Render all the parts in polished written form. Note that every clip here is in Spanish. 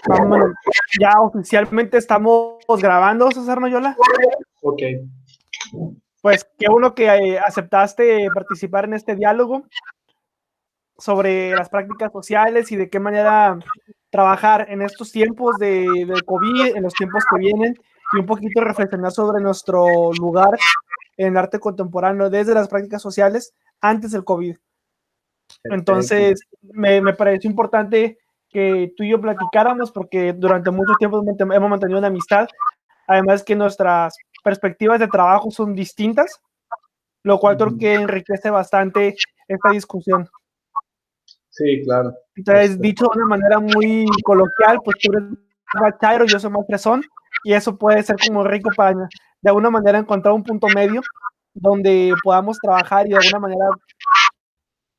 Bueno, ya oficialmente estamos grabando, César Noyola. Ok. Pues qué bueno que aceptaste participar en este diálogo sobre las prácticas sociales y de qué manera trabajar en estos tiempos de COVID, en los tiempos que vienen, y un poquito reflexionar sobre nuestro lugar en el arte contemporáneo desde las prácticas sociales antes del COVID. Entonces, me pareció importante que tú y yo platicáramos porque durante mucho tiempo hemos mantenido una amistad, además que nuestras perspectivas de trabajo son distintas, lo cual creo que enriquece bastante esta discusión. Sí, claro. Entonces, dicho de una manera muy coloquial, pues tú eres más chairo, yo soy más fresón, y eso puede ser como rico para, de alguna manera, encontrar un punto medio donde podamos trabajar y de alguna manera,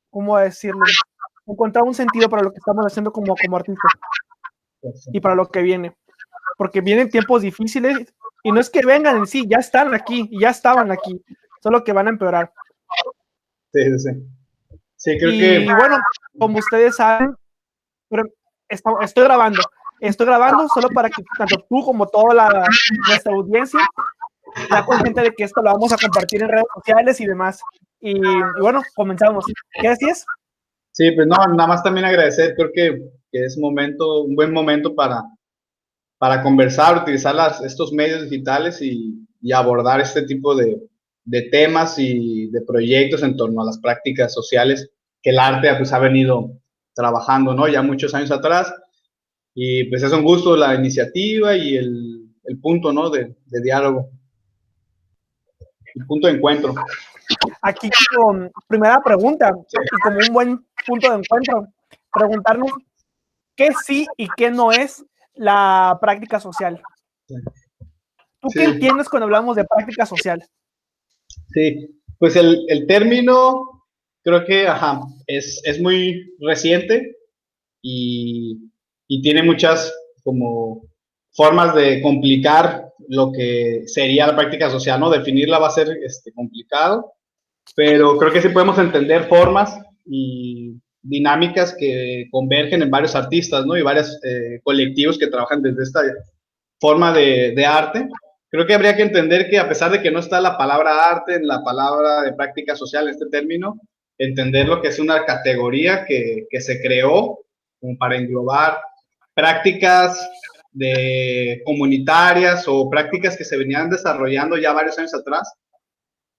¿cómo decirlo? Encontrar un sentido para lo que estamos haciendo como artistas y para lo que viene. Porque vienen tiempos difíciles y no es que vengan en sí, ya están aquí y ya estaban aquí, solo que van a empeorar. Sí, sí. Sí, creo Y que... bueno, como ustedes saben, pero estoy grabando solo para que tanto tú como toda nuestra audiencia sea consciente de que esto lo vamos a compartir en redes sociales y demás. Y bueno, comenzamos. ¿Qué decías? Sí, pues no, nada más también agradecer, creo que es un buen momento para conversar, utilizar estos medios digitales y abordar este tipo de temas y de proyectos en torno a las prácticas sociales que el arte pues, ha venido trabajando, ¿no? Ya muchos años atrás. Y pues es un gusto la iniciativa y el punto, ¿no? De diálogo, el punto de encuentro. Aquí como primera pregunta y como un buen punto de encuentro, preguntarnos qué sí y qué no es la práctica social. ¿Tú qué Sí, entiendes cuando hablamos de práctica social? sí. Pues el término creo que es muy reciente y tiene muchas como formas de complicar lo que sería la práctica social, ¿no? Definirla va a ser complicado, pero creo que sí podemos entender formas y dinámicas que convergen en varios artistas, ¿no? Y varios colectivos que trabajan desde esta forma de arte. Creo que habría que entender que a pesar de que no está la palabra arte en la palabra de práctica social, en este término, entender lo que es una categoría que se creó como para englobar prácticas comunitarias o prácticas que se venían desarrollando ya varios años atrás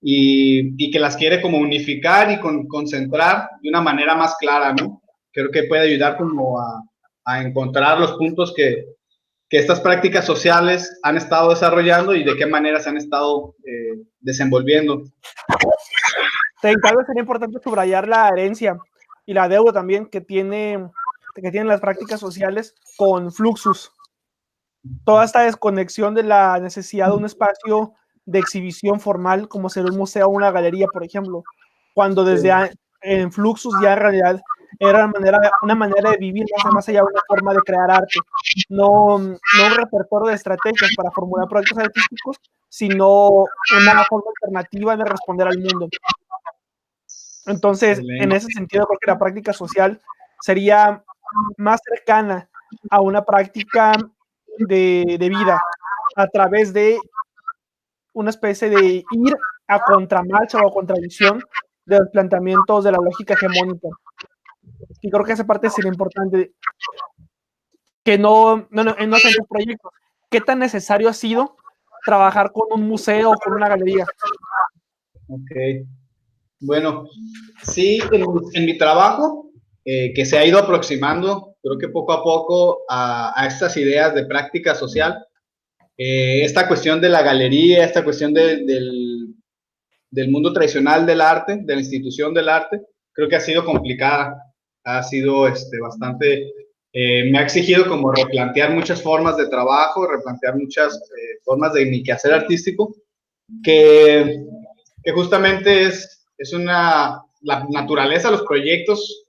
y que las quiere como unificar y concentrar de una manera más clara, ¿no? Creo que puede ayudar como a encontrar los puntos que estas prácticas sociales han estado desarrollando y de qué manera se han estado desenvolviendo. Tal vez sería importante subrayar la herencia y la deuda también que tienen las prácticas sociales con Fluxus. Toda esta desconexión de la necesidad de un espacio de exhibición formal como ser un museo o una galería, por ejemplo, cuando desde en Fluxus ya en realidad era una manera de vivir más allá de una forma de crear arte, no un repertorio de estrategias para formular proyectos artísticos, sino una forma alternativa de responder al mundo. Entonces, en ese sentido, creo que la práctica social sería más cercana a una práctica de vida a través de una especie de ir a contramarcha o a contradicción de los planteamientos de la lógica hegemónica. Y creo que esa parte sería importante, que no sé en tus proyectos, ¿qué tan necesario ha sido trabajar con un museo o con una galería? Ok. Bueno, sí, en mi trabajo, que se ha ido aproximando, creo que poco a poco, a estas ideas de práctica social, esta cuestión de la galería, esta cuestión del mundo tradicional del arte, de la institución del arte, creo que ha sido complicada, ha sido bastante, me ha exigido como replantear muchas formas de trabajo, replantear muchas formas de mi quehacer artístico, que justamente es la naturaleza de los proyectos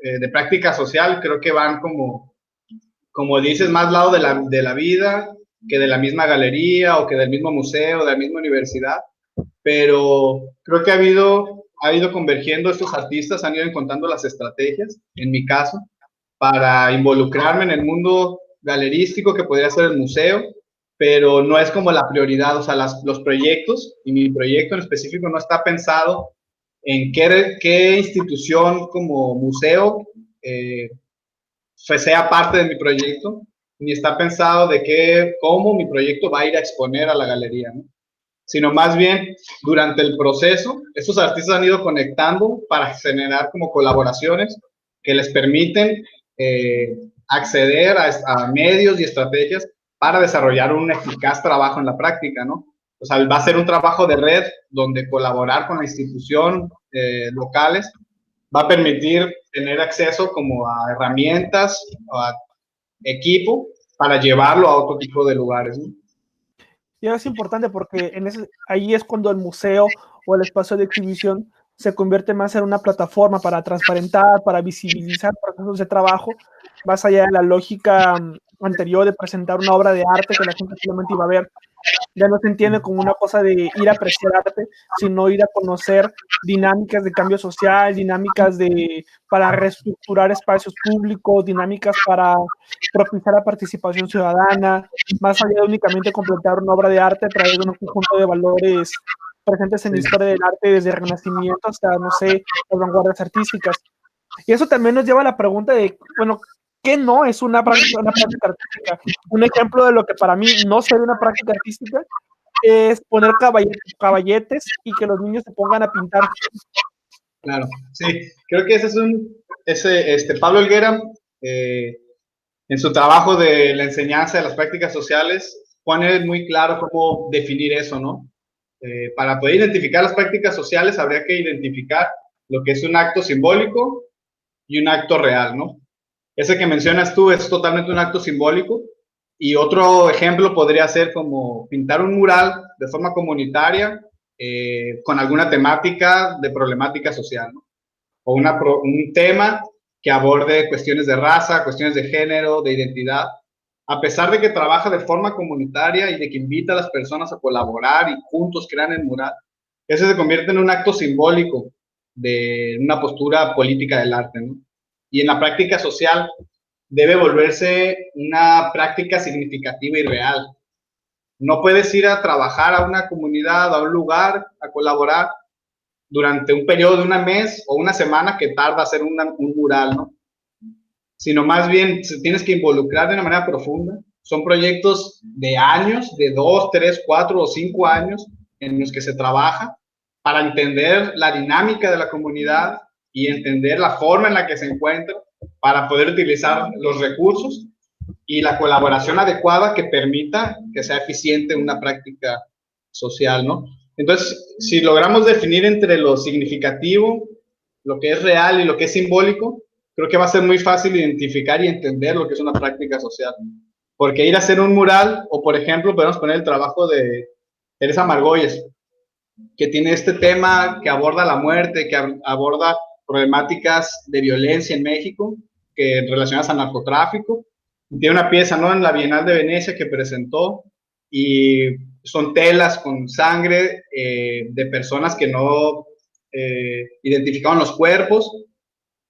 de práctica social, creo que van como dices, más lado de la vida que de la misma galería o que del mismo museo, de la misma universidad, pero creo que ha ido convergiendo estos artistas, han ido encontrando las estrategias, en mi caso, para involucrarme en el mundo galerístico que podría ser el museo, pero no es como la prioridad. O sea, los proyectos, y mi proyecto en específico no está pensado en qué institución como museo sea parte de mi proyecto, ni está pensado de cómo mi proyecto va a ir a exponer a la galería, ¿no? Sino más bien durante el proceso, estos artistas han ido conectando para generar como colaboraciones que les permiten acceder a medios y estrategias para desarrollar un eficaz trabajo en la práctica, ¿no? O sea, va a ser un trabajo de red donde colaborar con la institución locales va a permitir tener acceso como a herramientas, a equipo para llevarlo a otro tipo de lugares, ¿no? Y es importante porque ahí es cuando el museo o el espacio de exhibición se convierte más en una plataforma para transparentar, para visibilizar procesos de trabajo, más allá de la lógica anterior de presentar una obra de arte que la gente solamente iba a ver. Ya no se entiende como una cosa de ir a apreciar arte, sino ir a conocer dinámicas de cambio social, dinámicas para reestructurar espacios públicos, dinámicas para propiciar la participación ciudadana, más allá de únicamente completar una obra de arte a través de un conjunto de valores presentes en la historia del arte desde el Renacimiento hasta, no sé, las vanguardias artísticas. Y eso también nos lleva a la pregunta de, bueno, ¿qué no es una práctica artística? Un ejemplo de lo que para mí no sería una práctica artística es poner caballetes y que los niños se pongan a pintar. Claro, sí, creo que Pablo Helguera, en su trabajo de la enseñanza de las prácticas sociales, pone muy claro cómo definir eso, ¿no? Para poder identificar las prácticas sociales, habría que identificar lo que es un acto simbólico y un acto real, ¿no? Ese que mencionas tú es totalmente un acto simbólico, y otro ejemplo podría ser como pintar un mural de forma comunitaria con alguna temática de problemática social, ¿no? O un tema que aborde cuestiones de raza, cuestiones de género, de identidad, a pesar de que trabaja de forma comunitaria y de que invita a las personas a colaborar y juntos crean el mural, ese se convierte en un acto simbólico de una postura política del arte, ¿no? Y en la práctica social debe volverse una práctica significativa y real. No puedes ir a trabajar a una comunidad, a un lugar, a colaborar durante un periodo de un mes o una semana que tarda hacer un mural, ¿no? Sino más bien tienes que involucrar de una manera profunda. Son proyectos de años, de 2, 3, 4 o 5 años en los que se trabaja para entender la dinámica de la comunidad y entender la forma en la que se encuentra para poder utilizar los recursos y la colaboración adecuada que permita que sea eficiente una práctica social, ¿no? Entonces, si logramos definir entre lo significativo, lo que es real y lo que es simbólico, creo que va a ser muy fácil identificar y entender lo que es una práctica social. Porque ir a hacer un mural, o por ejemplo, podemos poner el trabajo de Teresa Margolles, que tiene este tema que aborda la muerte, que aborda problemáticas de violencia en México, que relacionadas al narcotráfico. Tiene una pieza, ¿no?, en la Bienal de Venecia que presentó, y son telas con sangre de personas que no identificaban los cuerpos,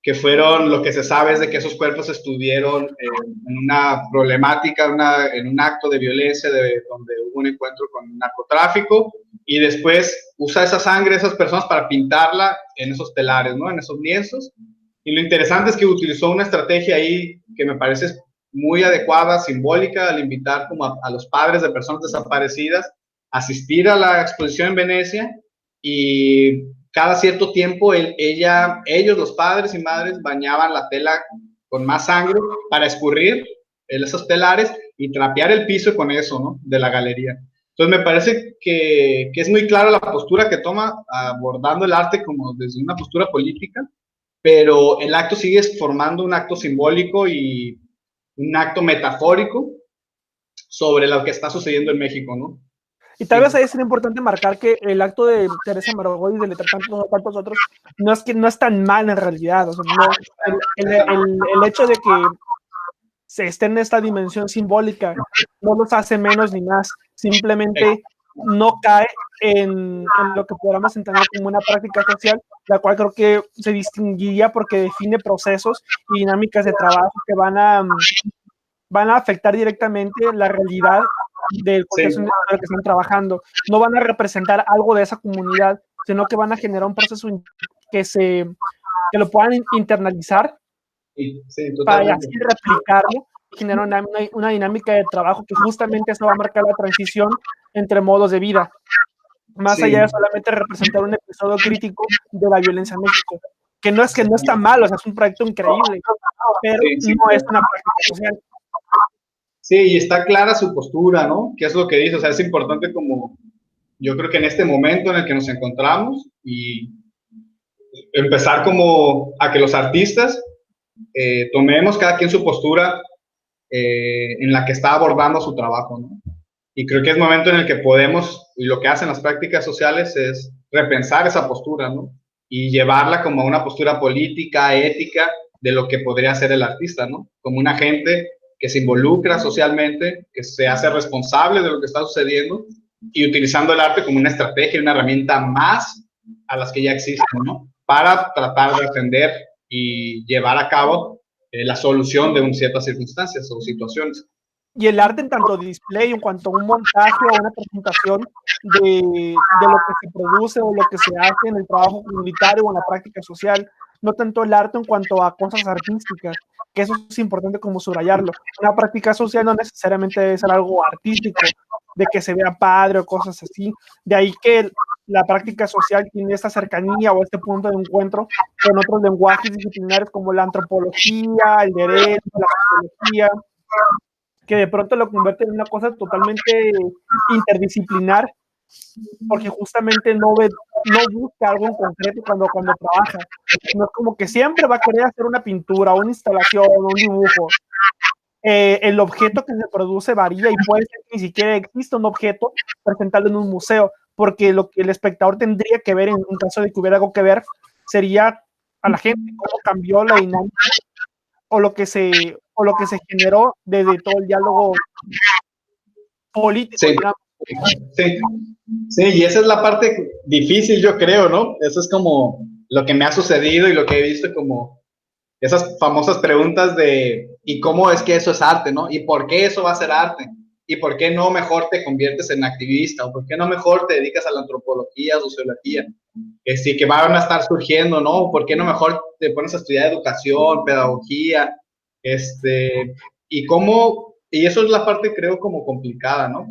que fueron, lo que se sabe es de que esos cuerpos estuvieron en una problemática, en un acto de violencia donde hubo un encuentro con narcotráfico, y después usa esa sangre de esas personas para pintarla en esos telares, ¿no?, en esos lienzos. Y lo interesante es que utilizó una estrategia ahí que me parece muy adecuada, simbólica, al invitar como a los padres de personas desaparecidas a asistir a la exposición en Venecia, y cada cierto tiempo ellos, los padres y madres, bañaban la tela con más sangre para escurrir esos telares y trapear el piso con eso, ¿no?, de la galería. Entonces me parece que es muy clara la postura que toma, abordando el arte como desde una postura política, pero el acto sigue formando un acto simbólico y un acto metafórico sobre lo que está sucediendo en México, ¿no? Y tal vez ahí sería importante marcar que el acto de Teresa Margolles y de tantos otros no es tan mal en realidad. O sea, no, el hecho de que se esté en esta dimensión simbólica no los hace menos ni más. Simplemente no cae en lo que podamos entender como una práctica social, la cual creo que se distinguiría porque define procesos y dinámicas de trabajo que van a van a afectar directamente la realidad del contexto en el que están trabajando. No van a representar algo de esa comunidad, sino que van a generar un proceso que lo puedan internalizar para así replicarlo y generar una dinámica de trabajo que justamente eso va a marcar la transición entre modos de vida, más allá de solamente representar un episodio crítico de la violencia en México, que no está mal, o sea, es un proyecto increíble, pero no es una práctica social. Sí, y está clara su postura, ¿no? ¿Qué es lo que dice? O sea, es importante como, yo creo que en este momento en el que nos encontramos y empezar como a que los artistas tomemos cada quien su postura en la que está abordando su trabajo, ¿no? Y creo que es momento en el que podemos, y lo que hacen las prácticas sociales es repensar esa postura, ¿no? Y llevarla como a una postura política, ética, de lo que podría ser el artista, ¿no? Como un agente que se involucra socialmente, que se hace responsable de lo que está sucediendo y utilizando el arte como una estrategia, una herramienta más a las que ya existen, ¿no? Para tratar de atender y llevar a cabo la solución de ciertas circunstancias o situaciones. Y el arte en tanto display, en cuanto a un montaje o una presentación de lo que se produce o lo que se hace en el trabajo comunitario o en la práctica social, no tanto el arte en cuanto a cosas artísticas, que eso es importante como subrayarlo. Una práctica social no necesariamente debe ser algo artístico, de que se vea padre o cosas así. De ahí que la práctica social tiene esta cercanía o este punto de encuentro con otros lenguajes disciplinarios como la antropología, el derecho, la sociología, que de pronto lo convierte en una cosa totalmente interdisciplinar, porque justamente no busca algo en concreto cuando trabaja. No es como que siempre va a querer hacer una pintura, una instalación, un dibujo. El objeto que se produce varía y puede ser que ni siquiera exista un objeto presentado en un museo, porque lo que el espectador tendría que ver, en caso de que hubiera algo que ver, sería a la gente, cómo cambió la dinámica o lo que se generó desde todo el diálogo político, sí, digamos. Sí, sí, y esa es la parte difícil, yo creo, ¿no? Eso es como lo que me ha sucedido y lo que he visto como esas famosas preguntas de ¿y cómo es que eso es arte, no? ¿Y por qué eso va a ser arte? ¿Y por qué no mejor te conviertes en activista? ¿O por qué no mejor te dedicas a la antropología, sociología? Sí, que van a estar surgiendo, ¿no? ¿Por qué no mejor te pones a estudiar educación, pedagogía? Y cómo, y eso es la parte creo como complicada, ¿no?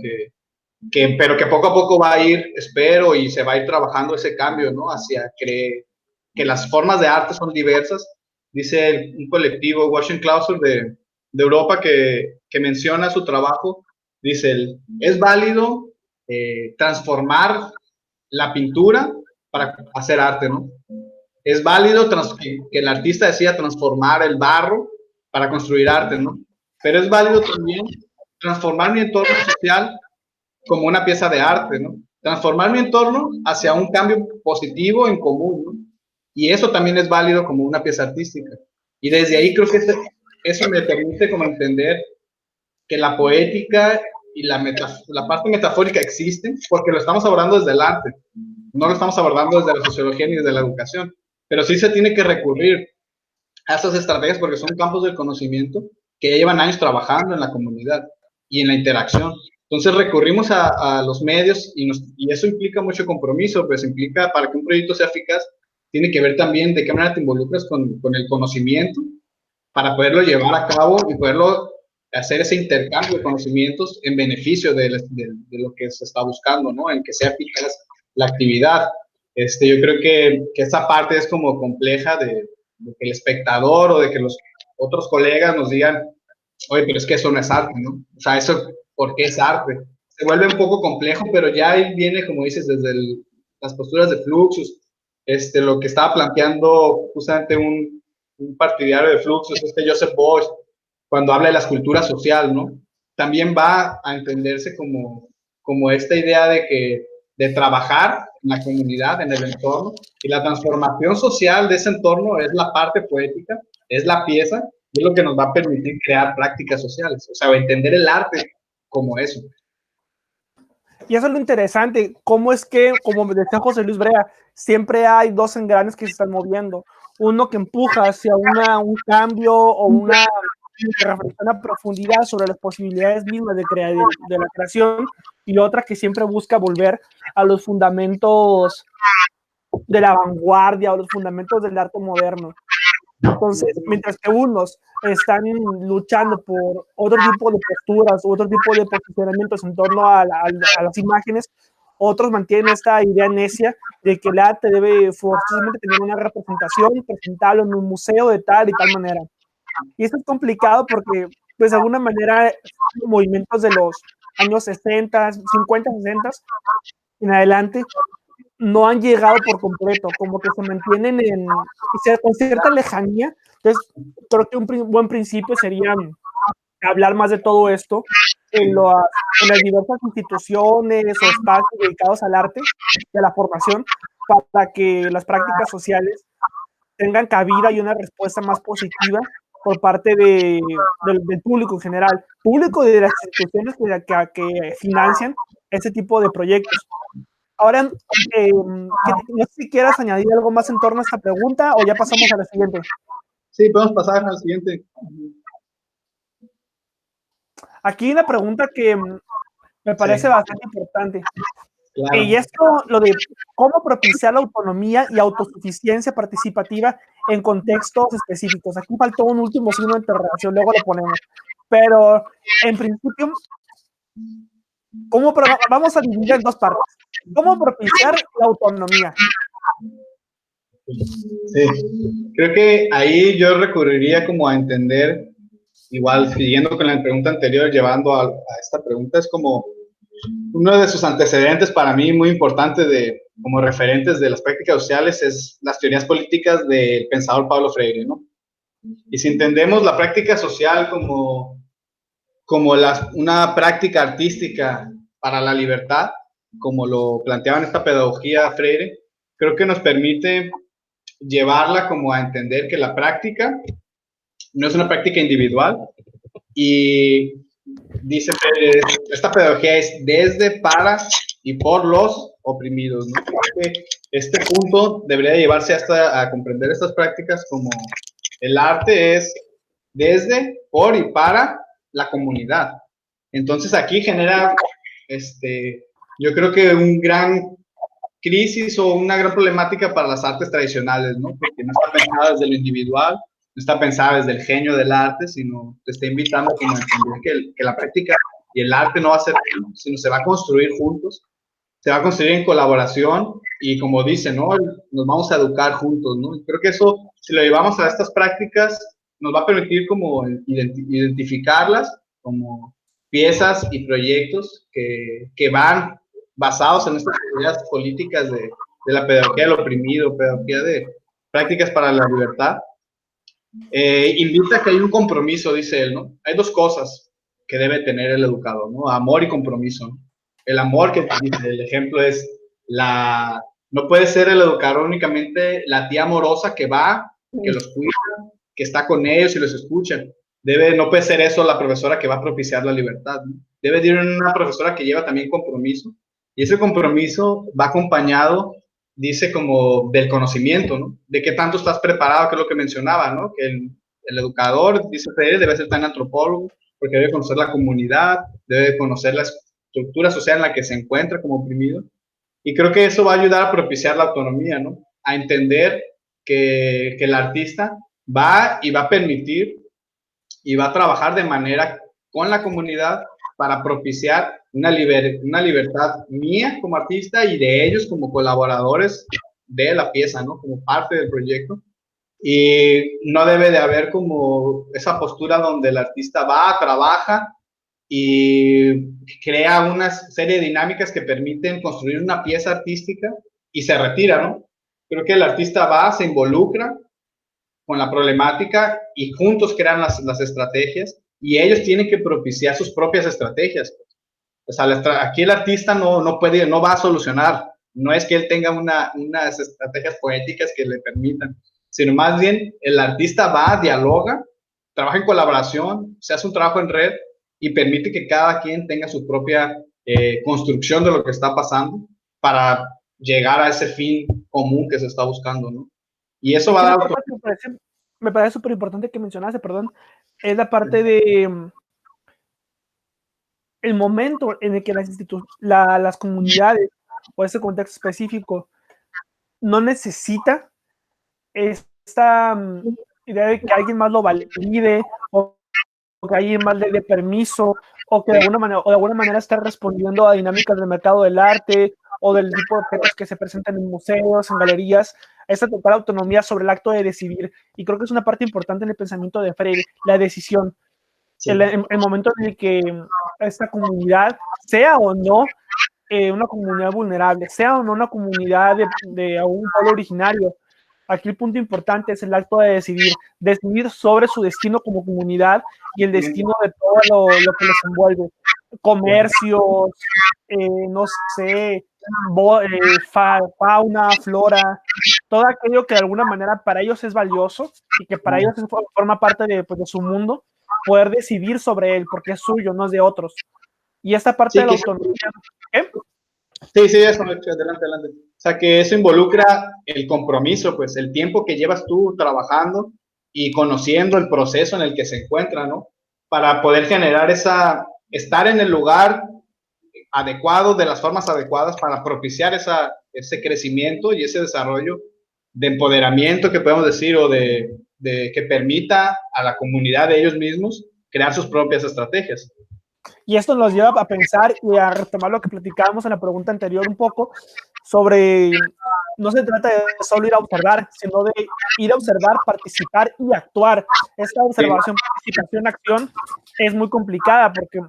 Pero que poco a poco va a ir, espero, y se va a ir trabajando ese cambio, ¿no? Hacia que las formas de arte son diversas. Dice un colectivo, Washington Clauser de Europa, que menciona su trabajo, dice, es válido transformar la pintura para hacer arte, ¿no? Es válido que el artista decida transformar el barro para construir arte, ¿no? Pero es válido también transformar mi entorno social como una pieza de arte, ¿no? Transformar mi entorno hacia un cambio positivo en común, ¿no? Y eso también es válido como una pieza artística. Y desde ahí creo que eso me permite como entender que la poética y la parte metafórica existen porque lo estamos abordando desde el arte, no lo estamos abordando desde la sociología ni desde la educación, pero sí se tiene que recurrir a esas estrategias porque son campos del conocimiento que ya llevan años trabajando en la comunidad y en la interacción. Entonces recurrimos a los medios y eso implica mucho compromiso, pues implica para que un proyecto sea eficaz, tiene que ver también de qué manera te involucras con el conocimiento para poderlo llevar a cabo y poderlo hacer ese intercambio de conocimientos en beneficio de lo que se está buscando, ¿no? En que sea eficaz la actividad. Yo creo que esa parte es como compleja de que el espectador o de que los otros colegas nos digan, oye, pero es que eso no es arte, ¿no? O sea, eso, ¿por qué es arte? Se vuelve un poco complejo, pero ya ahí viene, como dices, desde las posturas de Fluxus, lo que estaba planteando justamente un partidario de Fluxus, Joseph Bosch, cuando habla de la escultura social, ¿no? También va a entenderse como esta idea de trabajar en la comunidad, en el entorno, y la transformación social de ese entorno es la parte poética, es la pieza, y es lo que nos va a permitir crear prácticas sociales, o sea, entender el arte como eso. Y eso es lo interesante, cómo es que, como me decía José Luis Brea, siempre hay dos engranes que se están moviendo. Uno que empuja hacia un cambio o una que reflexiona a profundidad sobre las posibilidades mismas de la creación, y otra que siempre busca volver a los fundamentos de la vanguardia o los fundamentos del arte moderno. Entonces, mientras que unos están luchando por otro tipo de posturas, otro tipo de posicionamientos en torno a las imágenes, otros mantienen esta idea necia de que el arte debe forzosamente tener una representación, presentarlo en un museo de tal y tal manera. Y esto es complicado porque, pues, de alguna manera, movimientos de los años 60, 50, 60 en adelante no han llegado por completo, como que se mantienen con cierta lejanía. Entonces, creo que un buen principio sería hablar más de todo esto en las diversas instituciones o espacios dedicados al arte y a la formación, para que las prácticas sociales tengan cabida y una respuesta más positiva por parte del público en general, público de las instituciones que financian ese tipo de proyectos. Ahora, no sé si quieras añadir algo más en torno a esta pregunta o ya pasamos a la siguiente. Sí, podemos pasar a la siguiente. Aquí una pregunta que me parece bastante importante. Claro. Y esto, lo de cómo propiciar la autonomía y autosuficiencia participativa en contextos específicos. Aquí faltó un último signo de interrogación, luego lo ponemos. Pero, en principio, vamos a dividir en dos partes. ¿Cómo propiciar la autonomía? Sí, creo que ahí yo recurriría como a entender, igual siguiendo con la pregunta anterior, llevando a esta pregunta, es como uno de sus antecedentes para mí muy importante como referentes de las prácticas sociales es las teorías políticas del pensador Pablo Freire, ¿no? Y si entendemos la práctica social como una práctica artística para la libertad, como lo planteaba en esta pedagogía Freire, creo que nos permite llevarla como a entender que la práctica no es una práctica individual y dice Freire, esta pedagogía es desde, para y por los oprimidos, ¿no? Porque este punto debería llevarse hasta a comprender estas prácticas como el arte es desde, por y para la comunidad. Entonces aquí genera, yo creo que un gran crisis o una gran problemática para las artes tradicionales, ¿no? Porque no está pensada desde lo individual, no está pensada desde el genio del arte, sino te está invitando como a entender que la práctica y el arte no va a ser uno, sino se va a construir juntos, se va a construir en colaboración y como dice, ¿no? Nos vamos a educar juntos, ¿no? Y creo que eso, si lo llevamos a estas prácticas, nos va a permitir como identificarlas como piezas y proyectos que van basados en estas ideas políticas de la pedagogía del oprimido, pedagogía de prácticas para la libertad. Invita a que hay un compromiso, dice él, ¿no? Hay dos cosas que debe tener el educador, ¿no? Amor y compromiso, ¿no? El amor, que dice, el ejemplo es no puede ser el educador únicamente la tía amorosa que va, que los cuida, que está con ellos y los escucha. No puede ser eso la profesora que va a propiciar la libertad, ¿no? Debe ir una profesora que lleva también compromiso. Y ese compromiso va acompañado, dice, como del conocimiento, ¿no? De qué tanto estás preparado, que es lo que mencionaba, ¿no? Que el educador, dice Freire, debe ser tan antropólogo, porque debe conocer la comunidad, debe conocer la estructura social en la que se encuentra como oprimido. Y creo que eso va a ayudar a propiciar la autonomía, ¿no? A entender que el artista va y va a permitir y va a trabajar de manera con la comunidad para propiciar una libertad mía como artista y de ellos como colaboradores de la pieza, ¿no? Como parte del proyecto. Y no debe de haber como esa postura donde el artista va, trabaja y crea una serie de dinámicas que permiten construir una pieza artística y se retira, ¿no? Creo que el artista va, se involucra con la problemática y juntos crean las estrategias y ellos tienen que propiciar sus propias estrategias. O sea, aquí el artista no va a solucionar, no es que él tenga unas estrategias poéticas que le permitan, sino más bien el artista va, dialoga, trabaja en colaboración, se hace un trabajo en red y permite que cada quien tenga su propia construcción de lo que está pasando para llegar a ese fin común que se está buscando, ¿no? Y eso va a dar... me parece súper importante que mencionaste, perdón, es la parte de el momento en el que las comunidades o ese contexto específico no necesita esta idea de que alguien más lo valide o que alguien más le dé permiso o que de alguna manera está respondiendo a dinámicas del mercado del arte o del tipo de objetos que se presentan en museos, en galerías, esa total autonomía sobre el acto de decidir. Y creo que es una parte importante en el pensamiento de Freire, la decisión. Sí. El momento en el que esta comunidad, sea o no una comunidad vulnerable, sea o no una comunidad de un pueblo originario, aquí el punto importante es el acto de decidir sobre su destino como comunidad y el destino de todo lo que les envuelve. Comercios, no sé, fauna, flora, todo aquello que de alguna manera para ellos es valioso y que para ellos forma parte de su mundo, poder decidir sobre él porque es suyo, no es de otros. Y esta parte de la autonomía... ¿Qué? Sí, eso, adelante. O sea, que eso involucra el compromiso, pues el tiempo que llevas tú trabajando y conociendo el proceso en el que se encuentra, ¿no? Para poder generar estar en el lugar adecuado, de las formas adecuadas para propiciar ese crecimiento y ese desarrollo de empoderamiento que podemos decir o de que permita a la comunidad de ellos mismos crear sus propias estrategias. Y esto nos lleva a pensar y a retomar lo que platicábamos en la pregunta anterior un poco sobre, no se trata de solo ir a observar, sino de ir a observar, participar y actuar. Esta observación, participación, acción es muy complicada porque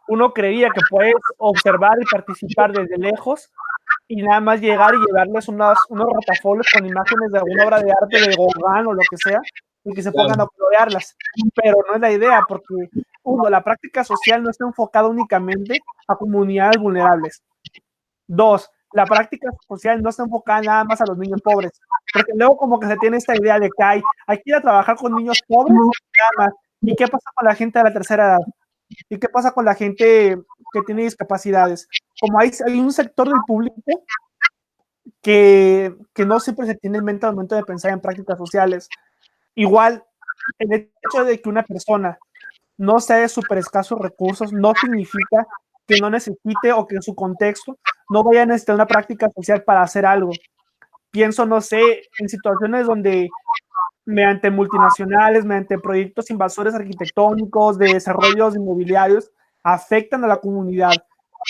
uno creía que puedes observar y participar desde lejos y nada más llegar y llevarles unos rotafolios con imágenes de alguna obra de arte de Gauguin o lo que sea y que se pongan a colorearlas. Pero no es la idea porque uno, la práctica social no está enfocada únicamente a comunidades vulnerables. Dos, la práctica social no está enfocada nada más a los niños pobres, porque luego como que se tiene esta idea de que hay que ir a trabajar con niños pobres nada más. ¿Y qué pasa con la gente de la tercera edad? ¿Y qué pasa con la gente que tiene discapacidades? Como hay un sector del público que no siempre se tiene en mente al momento de pensar en prácticas sociales. Igual, el hecho de que una persona no sea de súper escasos recursos no significa que no necesite o que en su contexto no vaya a necesitar una práctica social para hacer algo. Pienso, no sé, en situaciones donde mediante multinacionales, mediante proyectos invasores arquitectónicos, de desarrollos inmobiliarios, afectan a la comunidad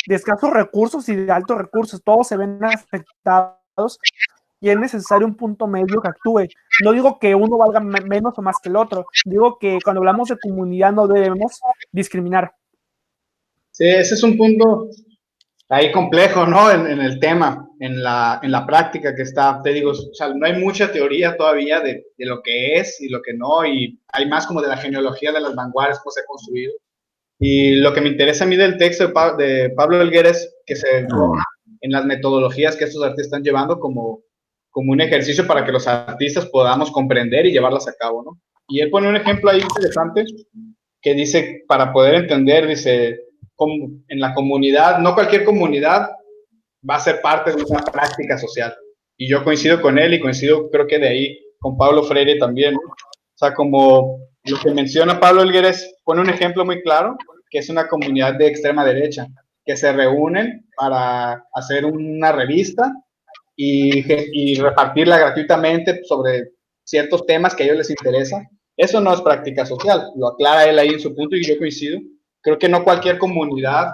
de escasos recursos y de altos recursos. Todos se ven afectados y es necesario un punto medio que actúe. No digo que uno valga menos o más que el otro, digo que cuando hablamos de comunidad no debemos discriminar. Sí, ese es un punto ahí complejo, ¿no? En el tema, en la práctica que está, te digo, o sea, no hay mucha teoría todavía de lo que es y lo que no, y hay más como de la genealogía de las vanguardias, cómo se ha construido. Y lo que me interesa a mí del texto de Pablo Helguera es que se enfoca en las metodologías que estos artistas están llevando como un ejercicio para que los artistas podamos comprender y llevarlas a cabo, ¿no? Y él pone un ejemplo ahí interesante que dice, para poder entender, dice, en la comunidad, no cualquier comunidad va a ser parte de una práctica social. Y yo coincido con él y coincido, creo que de ahí, con Pablo Freire también, ¿no? O sea, como lo que menciona Pablo Helguera pone un ejemplo muy claro, que es una comunidad de extrema derecha, que se reúnen para hacer una revista y repartirla gratuitamente sobre ciertos temas que a ellos les interesan. Eso no es práctica social, lo aclara él ahí en su punto y yo coincido. Creo que no cualquier comunidad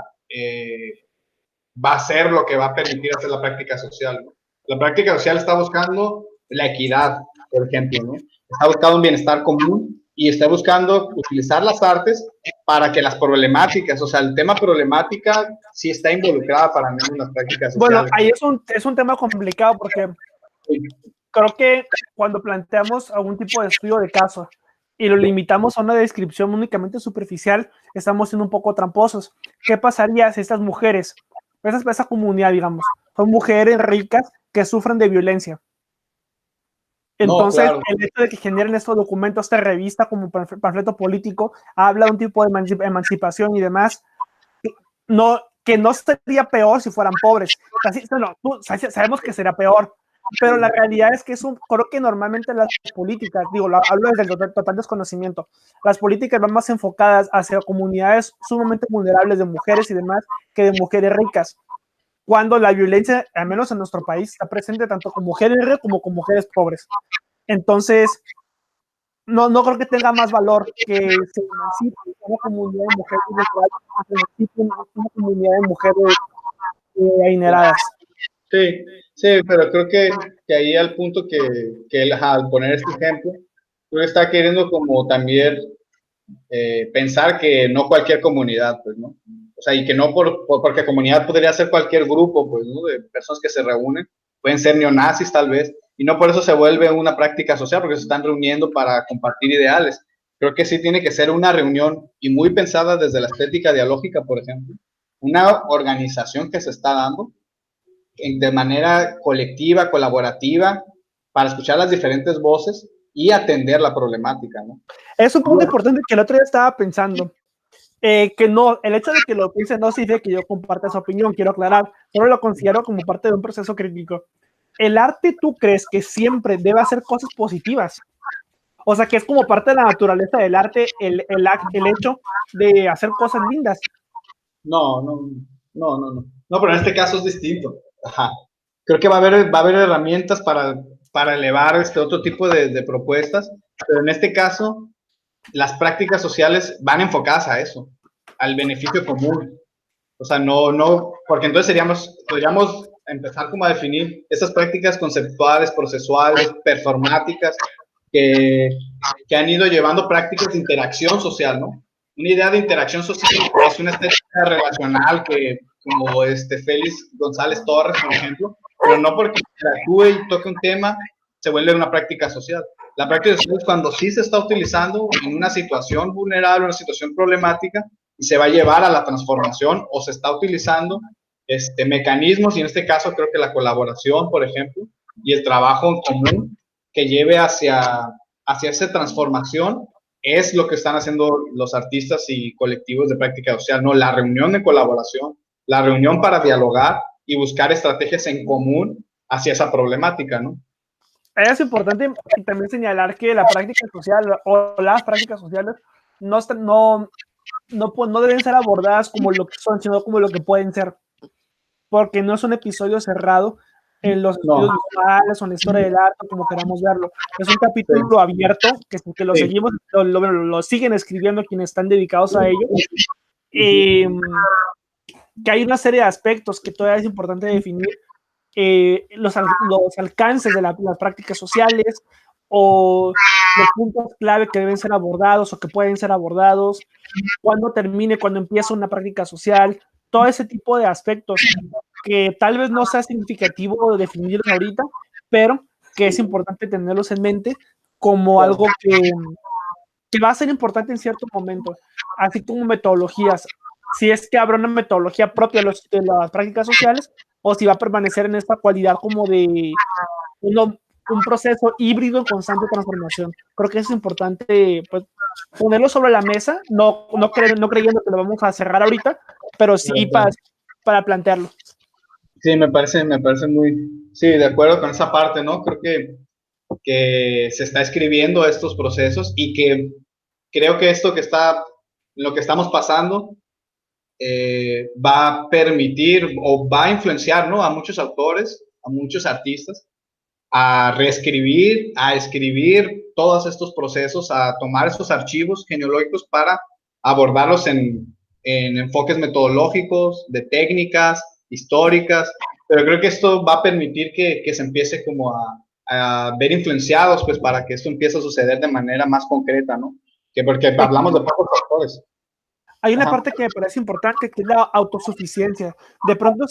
va a ser lo que va a permitir hacer la práctica social, ¿no? La práctica social está buscando la equidad, por ejemplo, ¿no? Está buscando un bienestar común y está buscando utilizar las artes para que las problemáticas, o sea, el tema problemática sí está involucrada para mí en las prácticas sociales. Bueno, ahí es un tema complicado porque creo que cuando planteamos algún tipo de estudio de caso y lo limitamos a una descripción únicamente superficial, estamos siendo un poco tramposos. ¿Qué pasaría si estas mujeres, esa comunidad, digamos, son mujeres ricas que sufren de violencia? Entonces, no, claro, el hecho de que generen estos documentos, esta revista como panfleto político, habla de un tipo de emancipación y demás, que no sería peor si fueran pobres. Así, no, sabemos que será peor, pero la realidad es que creo que normalmente las políticas, hablo desde el total desconocimiento, las políticas van más enfocadas hacia comunidades sumamente vulnerables de mujeres y demás que de mujeres ricas, cuando la violencia, al menos en nuestro país, está presente tanto con mujeres ricas como con mujeres pobres. Entonces, no creo que tenga más valor que se emancipe una comunidad de mujeres vulnerables, que se emancipe una comunidad de mujeres adineradas. Sí, pero creo que ahí al punto que él, al poner este ejemplo, creo que está queriendo como también pensar que no cualquier comunidad, pues, ¿no? O sea, y que no porque comunidad podría ser cualquier grupo, pues, ¿no? De personas que se reúnen, pueden ser neonazis tal vez, y no por eso se vuelve una práctica social, porque se están reuniendo para compartir ideales. Creo que sí tiene que ser una reunión y muy pensada desde la estética dialógica, por ejemplo, una organización que se está dando de manera colectiva, colaborativa, para escuchar las diferentes voces y atender la problemática, ¿no? Es un punto importante que el otro día estaba pensando. Que no, el hecho de que lo piense no significa que yo comparta esa opinión, quiero aclarar, solo lo considero como parte de un proceso crítico. ¿El arte tú crees que siempre debe hacer cosas positivas? O sea, que es como parte de la naturaleza del arte el hecho de hacer cosas lindas. No, pero en este caso es distinto. Ajá. Creo que va a haber herramientas para elevar otro tipo de propuestas, pero en este caso las prácticas sociales van enfocadas a eso, al beneficio común. O sea, no, porque entonces podríamos empezar como a definir esas prácticas conceptuales, procesuales, performáticas, que han ido llevando prácticas de interacción social, ¿no? Una idea de interacción social es una estética relacional que, como Félix González Torres, por ejemplo, pero no porque interactúe y toque un tema, se vuelve una práctica social. La práctica social es cuando sí se está utilizando en una situación vulnerable, una situación problemática, y se va a llevar a la transformación, o se está utilizando mecanismos, y en este caso creo que la colaboración, por ejemplo, y el trabajo en común que lleve hacia esa transformación, es lo que están haciendo los artistas y colectivos de práctica social, ¿no? La reunión de colaboración, la reunión para dialogar y buscar estrategias en común hacia esa problemática, ¿no? Es importante también señalar que la práctica social o las prácticas sociales no deben ser abordadas como lo que son, sino como lo que pueden ser, porque no es un episodio cerrado en los estudios visuales o en la historia del arte, como queramos verlo. Es un capítulo abierto que lo seguimos, lo siguen escribiendo quienes están dedicados a ello. Que hay una serie de aspectos que todavía es importante definir, los alcances de las prácticas sociales o los puntos clave que deben ser abordados o que pueden ser abordados, cuándo termine, cuándo empieza una práctica social, todo ese tipo de aspectos que tal vez no sea significativo definirlos ahorita, pero que es importante tenerlos en mente como algo que va a ser importante en cierto momento, así como metodologías. Si es que habrá una metodología propia de las prácticas sociales o si va a permanecer en esta cualidad como de un proceso híbrido en constante transformación. Creo que es importante, pues, ponerlo sobre la mesa, no creyendo que lo vamos a cerrar ahorita, pero sí para plantearlo. Sí, me parece muy, sí, de acuerdo con esa parte, ¿no? Creo que se está escribiendo estos procesos, y que creo que lo que estamos pasando, va a permitir o va a influenciar, ¿no? A muchos autores, a muchos artistas, a reescribir, a escribir todos estos procesos, a tomar esos archivos genealógicos para abordarlos en enfoques metodológicos, de técnicas históricas, pero creo que esto va a permitir que se empiece como a ver influenciados, pues, para que esto empiece a suceder de manera más concreta, ¿no? Porque hablamos de pocos autores. Hay una parte que me parece importante, que es la autosuficiencia. De pronto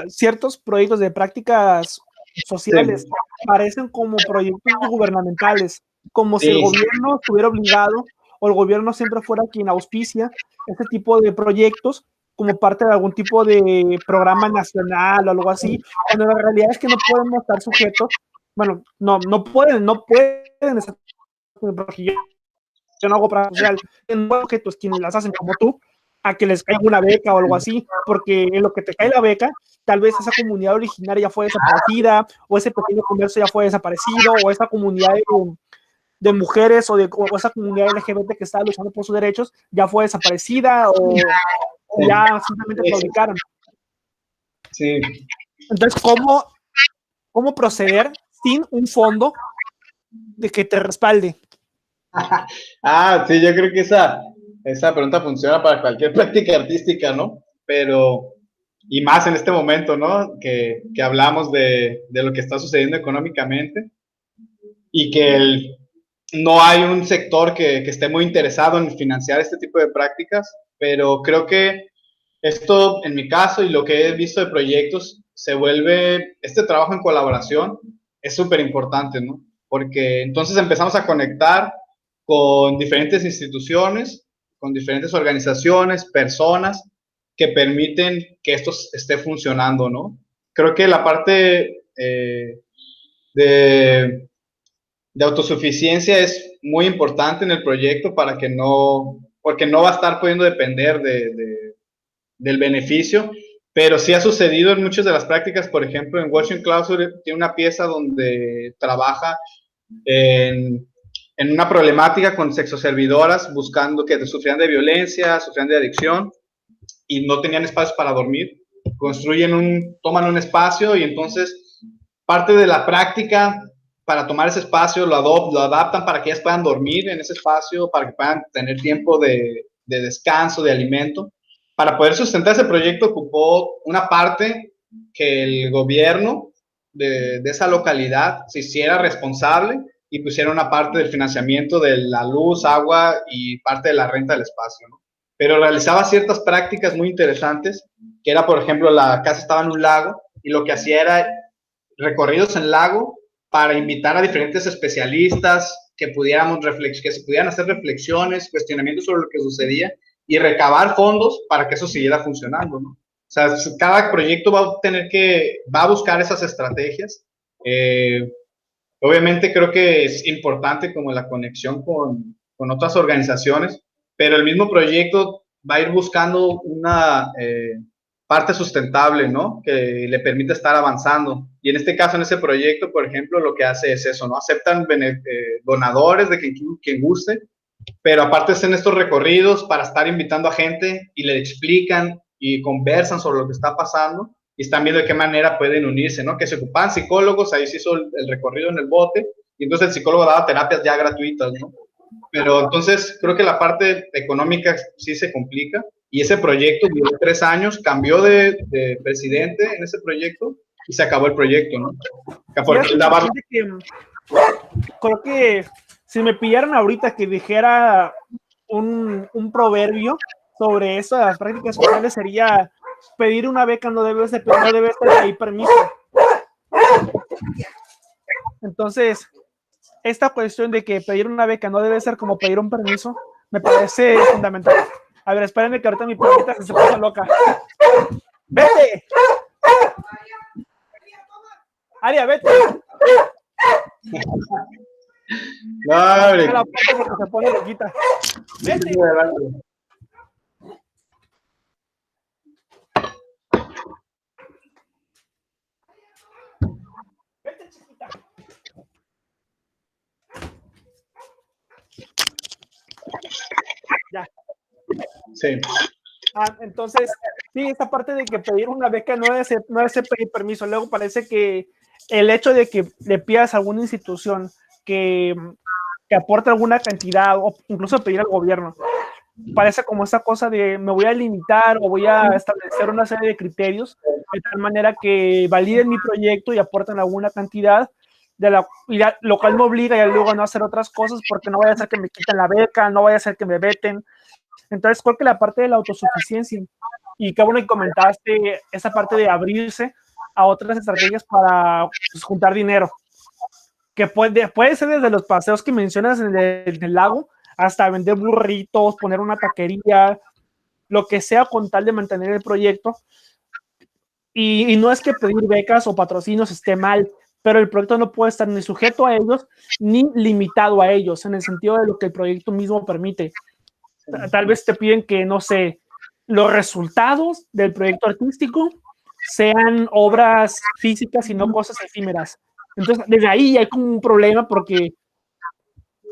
ciertos proyectos de prácticas sociales parecen como proyectos gubernamentales, como si el gobierno estuviera obligado o el gobierno siempre fuera quien auspicia este tipo de proyectos como parte de algún tipo de programa nacional o algo así, cuando la realidad es que no podemos estar sujetos, bueno, no pueden estar, porque yo no hago práctica social, tengo objetos quienes las hacen como tú, a que les caiga una beca o algo así, porque en lo que te cae la beca, tal vez esa comunidad originaria ya fue desaparecida, o ese pequeño comercio ya fue desaparecido, o esa comunidad de mujeres o esa comunidad LGBT que estaba luchando por sus derechos ya fue desaparecida o ya simplemente claudicaron. Sí. Entonces, ¿cómo proceder sin un fondo de que te respalde? Sí, yo creo que esa pregunta funciona para cualquier práctica artística, ¿no? Pero, y más en este momento, ¿no? Que hablamos de lo que está sucediendo económicamente y que no hay un sector que esté muy interesado en financiar este tipo de prácticas, pero creo que esto, en mi caso, y lo que he visto de proyectos, este trabajo en colaboración es súper importante, ¿no? Porque entonces empezamos a conectar con diferentes instituciones, con diferentes organizaciones, personas que permiten que esto esté funcionando, ¿no? Creo que la parte de autosuficiencia es muy importante en el proyecto porque no va a estar pudiendo depender del beneficio, pero sí ha sucedido en muchas de las prácticas. Por ejemplo, en Washington Clausure tiene una pieza donde trabaja en una problemática con sexoservidoras buscando que sufrían de violencia, sufrían de adicción y no tenían espacios para dormir. Toman un espacio y entonces parte de la práctica para tomar ese espacio lo adaptan para que ellas puedan dormir en ese espacio, para que puedan tener tiempo de descanso, de alimento. Para poder sustentar ese proyecto ocupó una parte que el gobierno de esa localidad se hiciera responsable y pusiera una parte del financiamiento de la luz, agua y parte de la renta del espacio, ¿no? Pero realizaba ciertas prácticas muy interesantes, que era, por ejemplo, la casa estaba en un lago y lo que hacía era recorridos en el lago para invitar a diferentes especialistas que se pudieran hacer reflexiones, cuestionamientos sobre lo que sucedía y recabar fondos para que eso siguiera funcionando, ¿no? O sea, cada proyecto va a buscar esas estrategias. Obviamente creo que es importante como la conexión con otras organizaciones, pero el mismo proyecto va a ir buscando una parte sustentable, ¿no? Que le permita estar avanzando. Y en este caso, en ese proyecto, por ejemplo, lo que hace es eso, ¿no? Aceptan donadores de quien guste, pero aparte hacen estos recorridos para estar invitando a gente y le explican y conversan sobre lo que está pasando y están viendo de qué manera pueden unirse, ¿no? Que se ocupan psicólogos, ahí se hizo el recorrido en el bote y entonces el psicólogo daba terapias ya gratuitas, ¿no? Pero entonces creo que la parte económica sí se complica y ese proyecto duró 3 años, cambió de presidente en ese proyecto y se acabó el proyecto, ¿no? Porque él daba... Creo que si me pillaran ahorita que dijera un proverbio sobre eso de las prácticas sociales sería pedir una beca no debe pedir permiso. Entonces, esta cuestión de que pedir una beca no debe ser como pedir un permiso, me parece fundamental. A ver, espérenme que ahorita mi perrita se puso loca. ¡Vete! Aria, vete. No, hombre. La puerta porque se pone loquita. Vete. Vete, chiquita. Ya. Sí. Entonces, sí, esta parte de que pedir una beca no debe ser pedir permiso. Luego parece que el hecho de que le pidas a alguna institución que aporte alguna cantidad o incluso pedir al gobierno, parece como esta cosa de me voy a limitar o voy a establecer una serie de criterios de tal manera que validen mi proyecto y aporten alguna cantidad, lo cual me obliga ya luego a no hacer otras cosas porque no vaya a ser que me quiten la beca, no vaya a ser que me veten. Entonces creo que la parte de la autosuficiencia, y qué bueno que comentaste esa parte de abrirse a otras estrategias para pues, juntar dinero, que puede ser desde los paseos que mencionas en el lago, hasta vender burritos, poner una taquería, lo que sea con tal de mantener el proyecto. Y no es que pedir becas o patrocinios esté mal, pero el proyecto no puede estar ni sujeto a ellos, ni limitado a ellos, en el sentido de lo que el proyecto mismo permite. Tal vez te piden que, no sé, los resultados del proyecto artístico sean obras físicas y no cosas efímeras. Entonces, desde ahí hay como un problema porque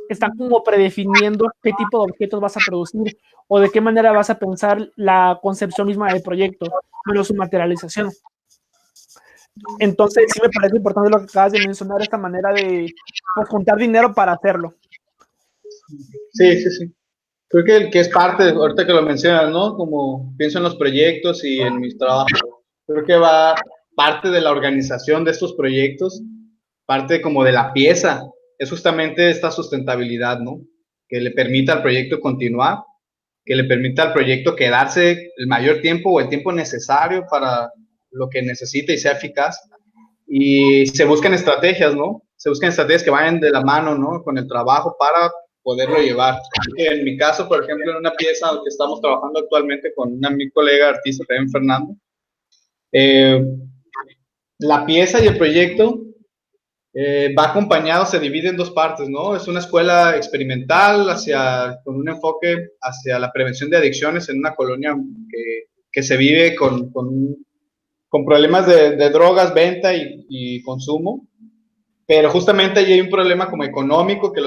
están como predefiniendo qué tipo de objetos vas a producir o de qué manera vas a pensar la concepción misma del proyecto, pero su materialización. Entonces, sí me parece importante lo que acabas de mencionar, esta manera de pues, juntar dinero para hacerlo. Sí, sí, sí. Creo que el que es parte, ahorita que lo mencionas, ¿no? Como pienso en los proyectos y en mis trabajos, creo que va parte de la organización de estos proyectos, parte como de la pieza, es justamente esta sustentabilidad, ¿no? Que le permita al proyecto continuar, que le permita al proyecto quedarse el mayor tiempo o el tiempo necesario para lo que necesite y sea eficaz. Y se buscan estrategias, ¿no? Se buscan estrategias que vayan de la mano, ¿no? Con el trabajo para poderlo llevar. En mi caso, por ejemplo, en una pieza que estamos trabajando actualmente con mi colega artista, también Fernando, la pieza y el proyecto va acompañado, se divide en dos partes, ¿no? Es una escuela experimental con un enfoque hacia la prevención de adicciones en una colonia que se vive con problemas de drogas, venta y consumo. Pero justamente ahí hay un problema como económico que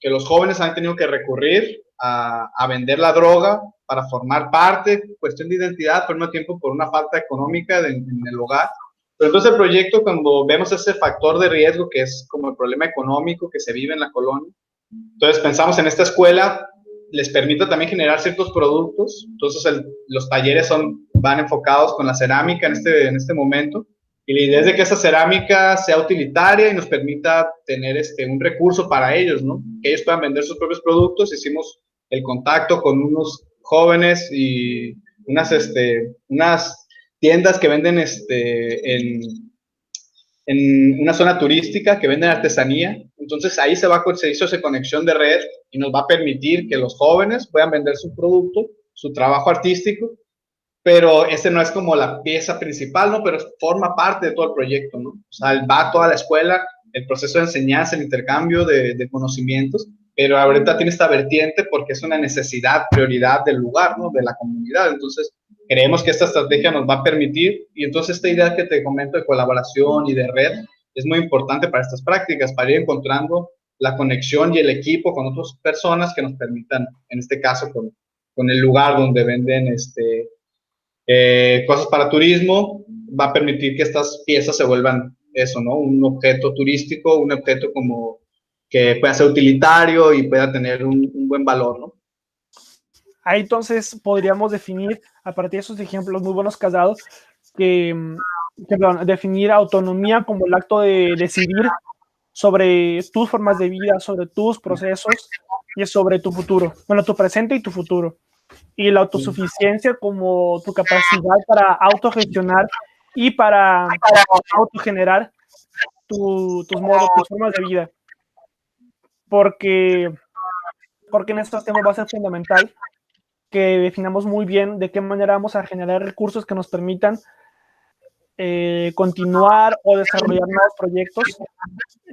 los jóvenes han tenido que recurrir a vender la droga para formar parte, cuestión de identidad, pero al mismo tiempo por una falta económica en el hogar. Pero entonces el proyecto, cuando vemos ese factor de riesgo que es como el problema económico que se vive en la colonia, entonces pensamos en esta escuela, les permite también generar ciertos productos, entonces los talleres van enfocados con la cerámica en este momento, y la idea es de que esa cerámica sea utilitaria y nos permita tener un recurso para ellos, ¿no? Que ellos puedan vender sus propios productos. Hicimos el contacto con unos jóvenes y unas tiendas que venden en una zona turística que venden artesanía. Entonces ahí se hizo esa conexión de red y nos va a permitir que los jóvenes puedan vender su producto, su trabajo artístico, pero ese no es como la pieza principal, ¿no? Pero forma parte de todo el proyecto, ¿no? O sea, va a toda la escuela, el proceso de enseñanza, el intercambio de conocimientos, pero ahorita tiene esta vertiente porque es una necesidad, prioridad del lugar, ¿no? De la comunidad. Entonces, creemos que esta estrategia nos va a permitir, y entonces esta idea que te comento de colaboración y de red es muy importante para estas prácticas, para ir encontrando la conexión y el equipo con otras personas que nos permitan, en este caso, con el lugar donde venden cosas para turismo, va a permitir que estas piezas se vuelvan eso, ¿no? Un objeto turístico, un objeto como que pueda ser utilitario y pueda tener un buen valor, ¿no? Ahí entonces podríamos definir, a partir de esos ejemplos muy buenos que has dado, definir autonomía como el acto de decidir sobre tus formas de vida, sobre tus procesos y sobre tu futuro, bueno, tu presente y tu futuro. Y la autosuficiencia como tu capacidad para autogestionar y para autogenerar tus modos, tus formas de vida. Porque en estos temas va a ser fundamental que definamos muy bien de qué manera vamos a generar recursos que nos permitan continuar o desarrollar nuevos proyectos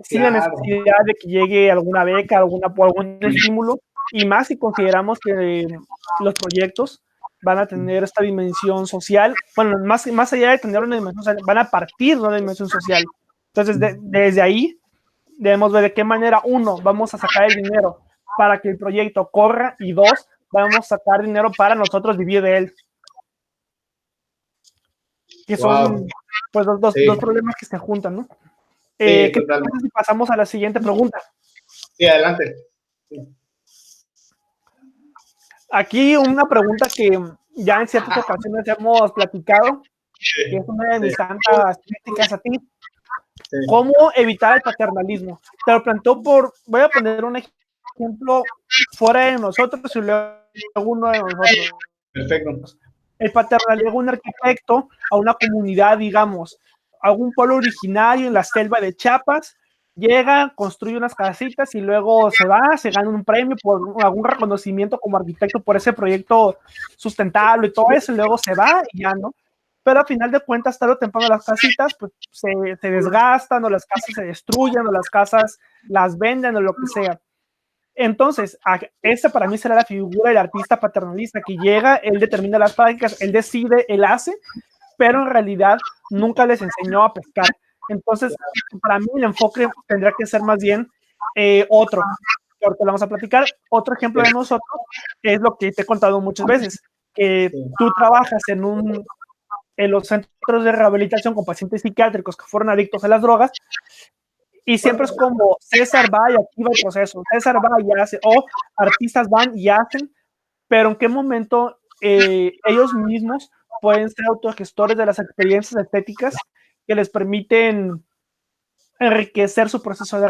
sin la necesidad de que llegue alguna beca, algún estímulo, y más si consideramos que los proyectos van a tener esta dimensión social, bueno, más allá de tener una dimensión social, van a partir de una dimensión social. Entonces, desde ahí debemos ver de qué manera, uno, vamos a sacar el dinero para que el proyecto corra, y dos, vamos a sacar dinero para nosotros vivir de él. Que son pues dos problemas que se juntan, ¿no? ¿Qué te parece si pasamos a la siguiente pregunta? Sí, adelante. Sí. Aquí una pregunta que ya en ciertas ocasiones hemos platicado, que es una de mis tantas críticas a ti. Sí. ¿Cómo evitar el paternalismo? Te lo planteo voy a poner un ejemplo fuera de nosotros y luego uno de nosotros. Perfecto. El paternalismo, un arquitecto a una comunidad, digamos, a algún pueblo originario en la selva de Chiapas, llega, construye unas casitas y luego se va, se gana un premio por algún reconocimiento como arquitecto por ese proyecto sustentable y todo eso, y luego se va y ya, ¿no? Pero a final de cuentas, tarde o temprano las casitas pues, se desgastan, o las casas se destruyen, o las casas las venden, o lo que sea. Entonces, esa para mí será la figura del artista paternalista que llega, él determina las prácticas, él decide, él hace, pero en realidad nunca les enseñó a pescar. Entonces, para mí el enfoque tendría que ser más bien otro, que ahorita lo vamos a platicar. Otro ejemplo de nosotros es lo que te he contado muchas veces, que tú trabajas en los centros de rehabilitación con pacientes psiquiátricos que fueron adictos a las drogas, y siempre es como César va y activa el proceso, César va y hace, o artistas van y hacen, pero en qué momento ellos mismos pueden ser autogestores de las experiencias estéticas que les permiten enriquecer su proceso de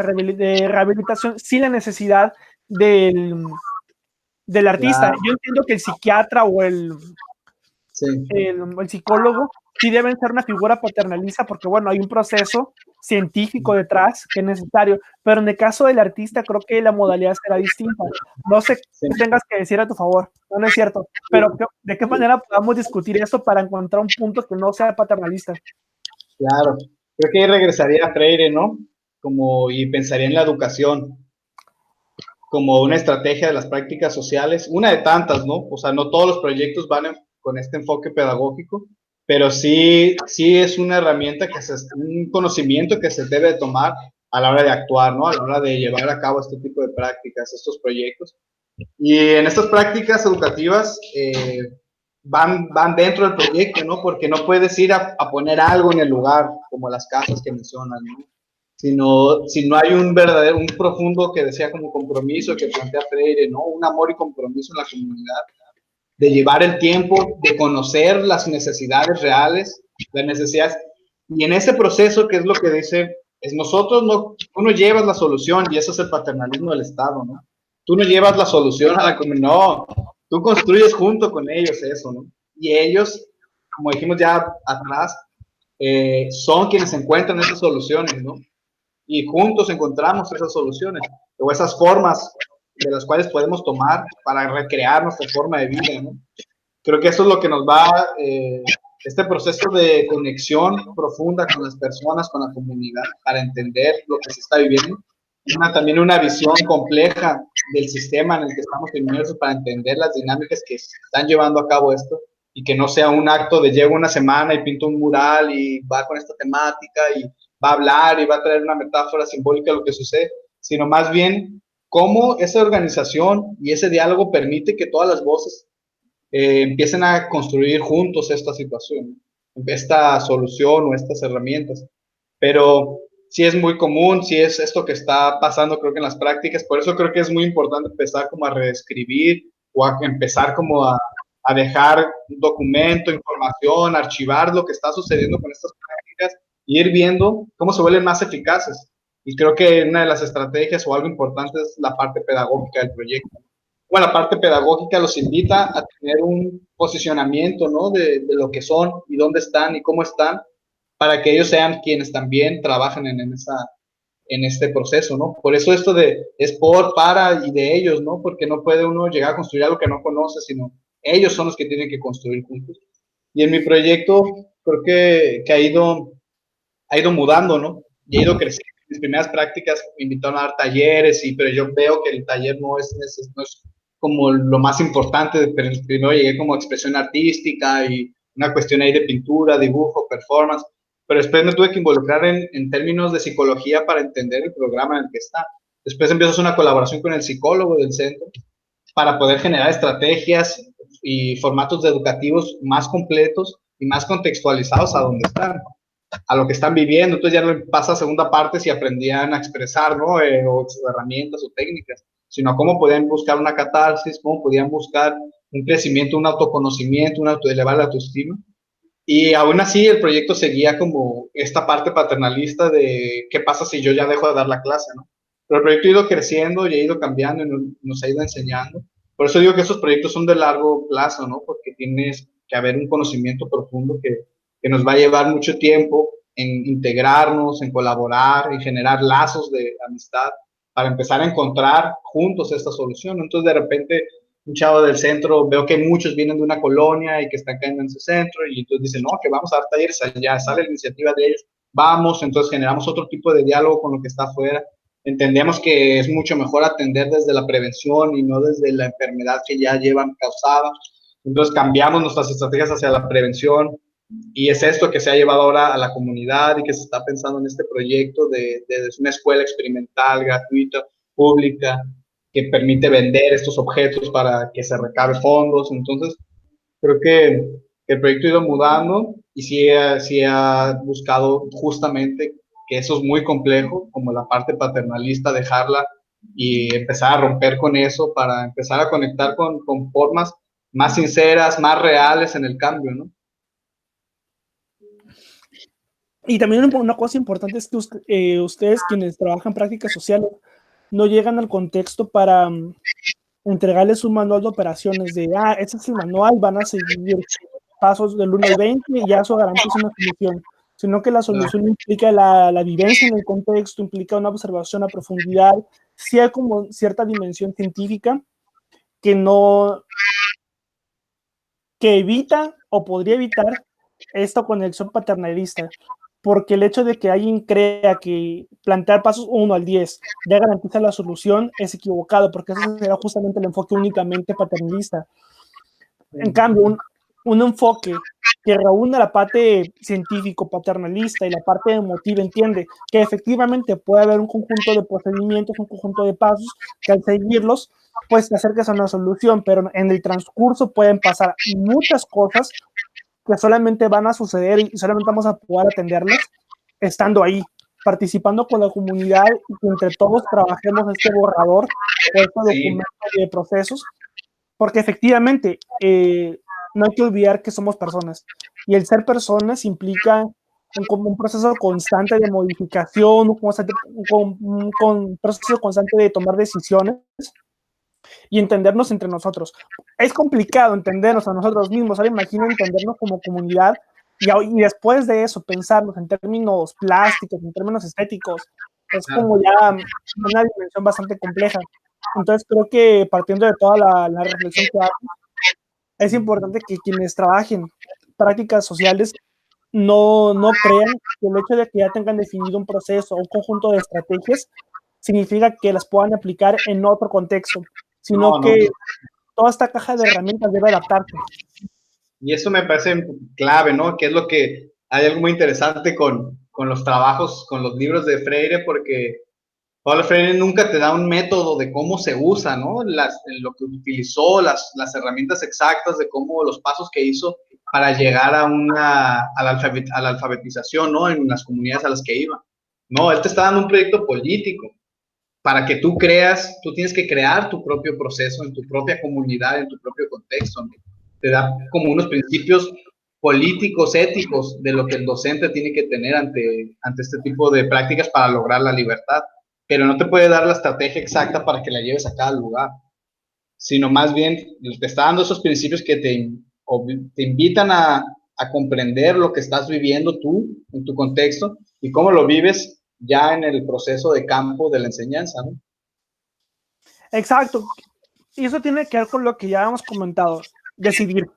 rehabilitación sin la necesidad del artista. Yo entiendo que el psiquiatra o el psicólogo sí deben ser una figura paternalista porque, bueno, hay un proceso científico detrás que es necesario, pero en el caso del artista creo que la modalidad será distinta. No sé qué tengas que decir a tu favor, no es cierto, pero ¿de qué manera podamos discutir esto para encontrar un punto que no sea paternalista? Claro, creo que ahí regresaría a Freire, ¿no? Y pensaría en la educación como una estrategia de las prácticas sociales, una de tantas, ¿no? O sea, no todos los proyectos van con este enfoque pedagógico, pero sí es una herramienta, un conocimiento que se debe tomar a la hora de actuar, ¿no? A la hora de llevar a cabo este tipo de prácticas, estos proyectos. Y en estas prácticas educativas van dentro del proyecto, ¿no? Porque no puedes ir a poner algo en el lugar, como las casas que mencionan, ¿no? Si no hay un profundo que decía como compromiso que plantea Freire, ¿no? Un amor y compromiso en la comunidad, de llevar el tiempo, de conocer las necesidades reales, las necesidades, y en ese proceso, que es lo que dice, es tú no llevas la solución, y eso es el paternalismo del Estado, ¿no? Tú no llevas la solución a la comunidad, no, tú construyes junto con ellos eso, ¿no? Y ellos, como dijimos ya atrás, son quienes encuentran esas soluciones, ¿no? Y juntos encontramos esas soluciones o esas formas de las cuales podemos tomar para recrear nuestra forma de vida, ¿no? Creo que eso es lo que nos va, este proceso de conexión profunda con las personas, con la comunidad, para entender lo que se está viviendo. También una visión compleja del sistema en el que estamos inmersos para entender las dinámicas que están llevando a cabo esto y que no sea un acto de llego una semana y pinto un mural y va con esta temática y va a hablar y va a traer una metáfora simbólica de lo que sucede, sino más bien cómo esa organización y ese diálogo permite que todas las voces empiecen a construir juntos esta situación, esta solución o estas herramientas. Pero sí es muy común, sí es esto que está pasando, creo que en las prácticas, por eso creo que es muy importante empezar como a reescribir o a empezar como a dejar documento, información, archivar lo que está sucediendo con estas prácticas y ir viendo cómo se vuelven más eficaces. Y creo que una de las estrategias o algo importante es la parte pedagógica del proyecto. Bueno, la parte pedagógica los invita a tener un posicionamiento, ¿no? De lo que son y dónde están y cómo están, para que ellos sean quienes también trabajen en este proceso, ¿no? Por eso esto es para y de ellos, ¿no? Porque no puede uno llegar a construir algo que no conoce, sino ellos son los que tienen que construir juntos. Y en mi proyecto creo que ha ido mudando, ¿no? Y ha ido creciendo. Mis primeras prácticas me invitaron a dar talleres, pero yo veo que el taller no es como lo más importante, pero primero llegué como expresión artística y una cuestión ahí de pintura, dibujo, performance, pero después me tuve que involucrar en términos de psicología para entender el programa en el que está. Después empiezo a hacer una colaboración con el psicólogo del centro para poder generar estrategias y formatos educativos más completos y más contextualizados a donde están, a lo que están viviendo. Entonces ya no pasa a segunda parte si aprendían a expresar, ¿no? O sus herramientas o técnicas, sino cómo podían buscar una catarsis, cómo podían buscar un crecimiento, un autoconocimiento, elevar la autoestima. Y aún así el proyecto seguía como esta parte paternalista de qué pasa si yo ya dejo de dar la clase, ¿no? Pero el proyecto ha ido creciendo y ha ido cambiando y nos ha ido enseñando. Por eso digo que esos proyectos son de largo plazo, ¿no? Porque tienes que haber un conocimiento profundo que nos va a llevar mucho tiempo en integrarnos, en colaborar, en generar lazos de amistad para empezar a encontrar juntos esta solución. Entonces, de repente, un chavo del centro, veo que muchos vienen de una colonia y que están cayendo en ese centro, y entonces dicen, no, que vamos a dar talleres allá, sale la iniciativa de ellos, vamos, entonces generamos otro tipo de diálogo con lo que está afuera. entendemos que es mucho mejor atender desde la prevención y no desde la enfermedad que ya llevan causada. Entonces cambiamos nuestras estrategias hacia la prevención y es esto que se ha llevado ahora a la comunidad y que se está pensando en este proyecto de una escuela experimental, gratuita, pública, que permite vender estos objetos para que se recabe fondos. Entonces, creo que el proyecto ha ido mudando y sí ha buscado justamente que eso es muy complejo, como la parte paternalista, dejarla y empezar a romper con eso para empezar a conectar con formas más sinceras, más reales en el cambio, ¿no? Y también una cosa importante es que ustedes, quienes trabajan prácticas sociales, no llegan al contexto para entregarles un manual de operaciones de, este es el manual, van a seguir pasos del 1 al 20 y ya eso garantiza una solución, sino que la solución implica la vivencia en el contexto, implica una observación a profundidad, sí hay como cierta dimensión científica que no, que evita o podría evitar esta conexión paternalista, porque el hecho de que alguien crea que plantear pasos 1 al 10 ya garantiza la solución es equivocado, porque eso será justamente el enfoque únicamente paternalista. En cambio, un enfoque que reúne la parte científico-paternalista y la parte emotiva entiende que efectivamente puede haber un conjunto de procedimientos, un conjunto de pasos que al seguirlos, pues te acercas a una solución, pero en el transcurso pueden pasar muchas cosas que solamente van a suceder y solamente vamos a poder atenderlas estando ahí, participando con la comunidad y que entre todos trabajemos este borrador o este documento de procesos, porque efectivamente no hay que olvidar que somos personas y el ser personas implica un proceso constante de modificación, un proceso constante de tomar decisiones y entendernos entre nosotros. Es complicado entendernos a nosotros mismos, ahora imagina entendernos como comunidad y después de eso pensarnos en términos plásticos, en términos estéticos, es como ya una dimensión bastante compleja. Entonces creo que partiendo de toda la reflexión que hago, es importante que quienes trabajen prácticas sociales no crean que el hecho de que ya tengan definido un proceso o un conjunto de estrategias significa que las puedan aplicar en otro contexto, sino que toda esta caja de herramientas debe adaptarse. Y eso me parece clave, ¿no? Que es lo que hay algo muy interesante con los trabajos, con los libros de Freire, porque Paulo Freire nunca te da un método de cómo se usa, ¿no? Lo que utilizó, las herramientas exactas de cómo los pasos que hizo para llegar a la alfabetización, ¿no? En las comunidades a las que iba. No, él te está dando un proyecto político para que tú tienes que crear tu propio proceso en tu propia comunidad, en tu propio contexto, ¿no? Te da como unos principios políticos, éticos, de lo que el docente tiene que tener ante este tipo de prácticas para lograr la libertad. Pero no te puede dar la estrategia exacta para que la lleves a cada lugar, sino más bien te está dando esos principios que te invitan a comprender lo que estás viviendo tú en tu contexto y cómo lo vives ya en el proceso de campo de la enseñanza, ¿no? Exacto. Y eso tiene que ver con lo que ya hemos comentado, decidir.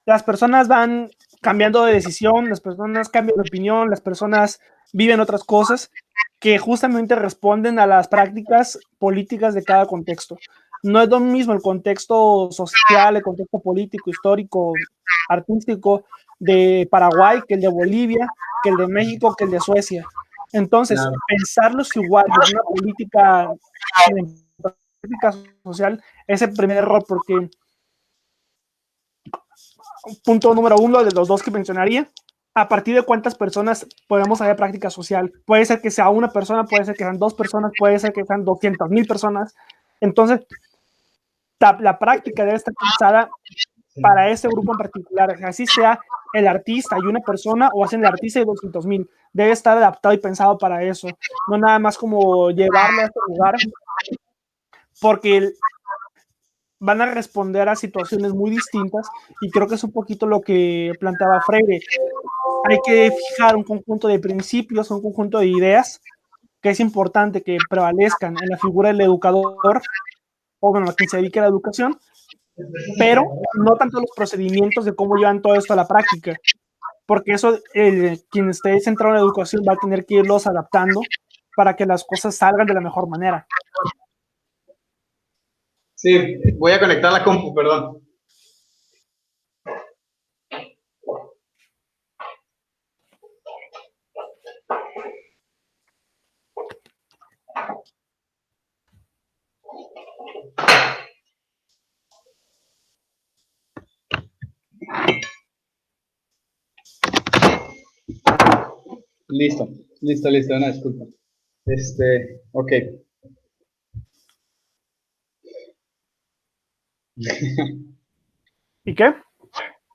Las personas van cambiando de decisión, las personas cambian de opinión, las personas viven otras cosas que justamente responden a las prácticas políticas de cada contexto. No es lo mismo el contexto social, el contexto político, histórico, artístico de Paraguay que el de Bolivia, que el de México, que el de Suecia. Entonces, pensarlos igual en una política social es el primer error, porque punto número 1 de los dos que mencionaría, a partir de cuántas personas podemos hacer práctica social. Puede ser que sea una persona, puede ser que sean 2 personas, puede ser que sean 200,000 personas. Entonces, la práctica debe estar pensada para ese grupo en particular. Así sea el artista y una persona, o hacen el artista y 200,000. Debe estar adaptado y pensado para eso. No nada más como llevarlo a este lugar, porque van a responder a situaciones muy distintas y creo que es un poquito lo que planteaba Freire. Hay que fijar un conjunto de principios, un conjunto de ideas que es importante que prevalezcan en la figura del educador o bueno, a quien se dedique a la educación, pero no tanto los procedimientos de cómo llevan todo esto a la práctica, porque eso quien esté centrado en la educación va a tener que irlos adaptando para que las cosas salgan de la mejor manera. Sí, voy a conectar la compu, perdón. Listo, una disculpa. Ok. ¿Y qué?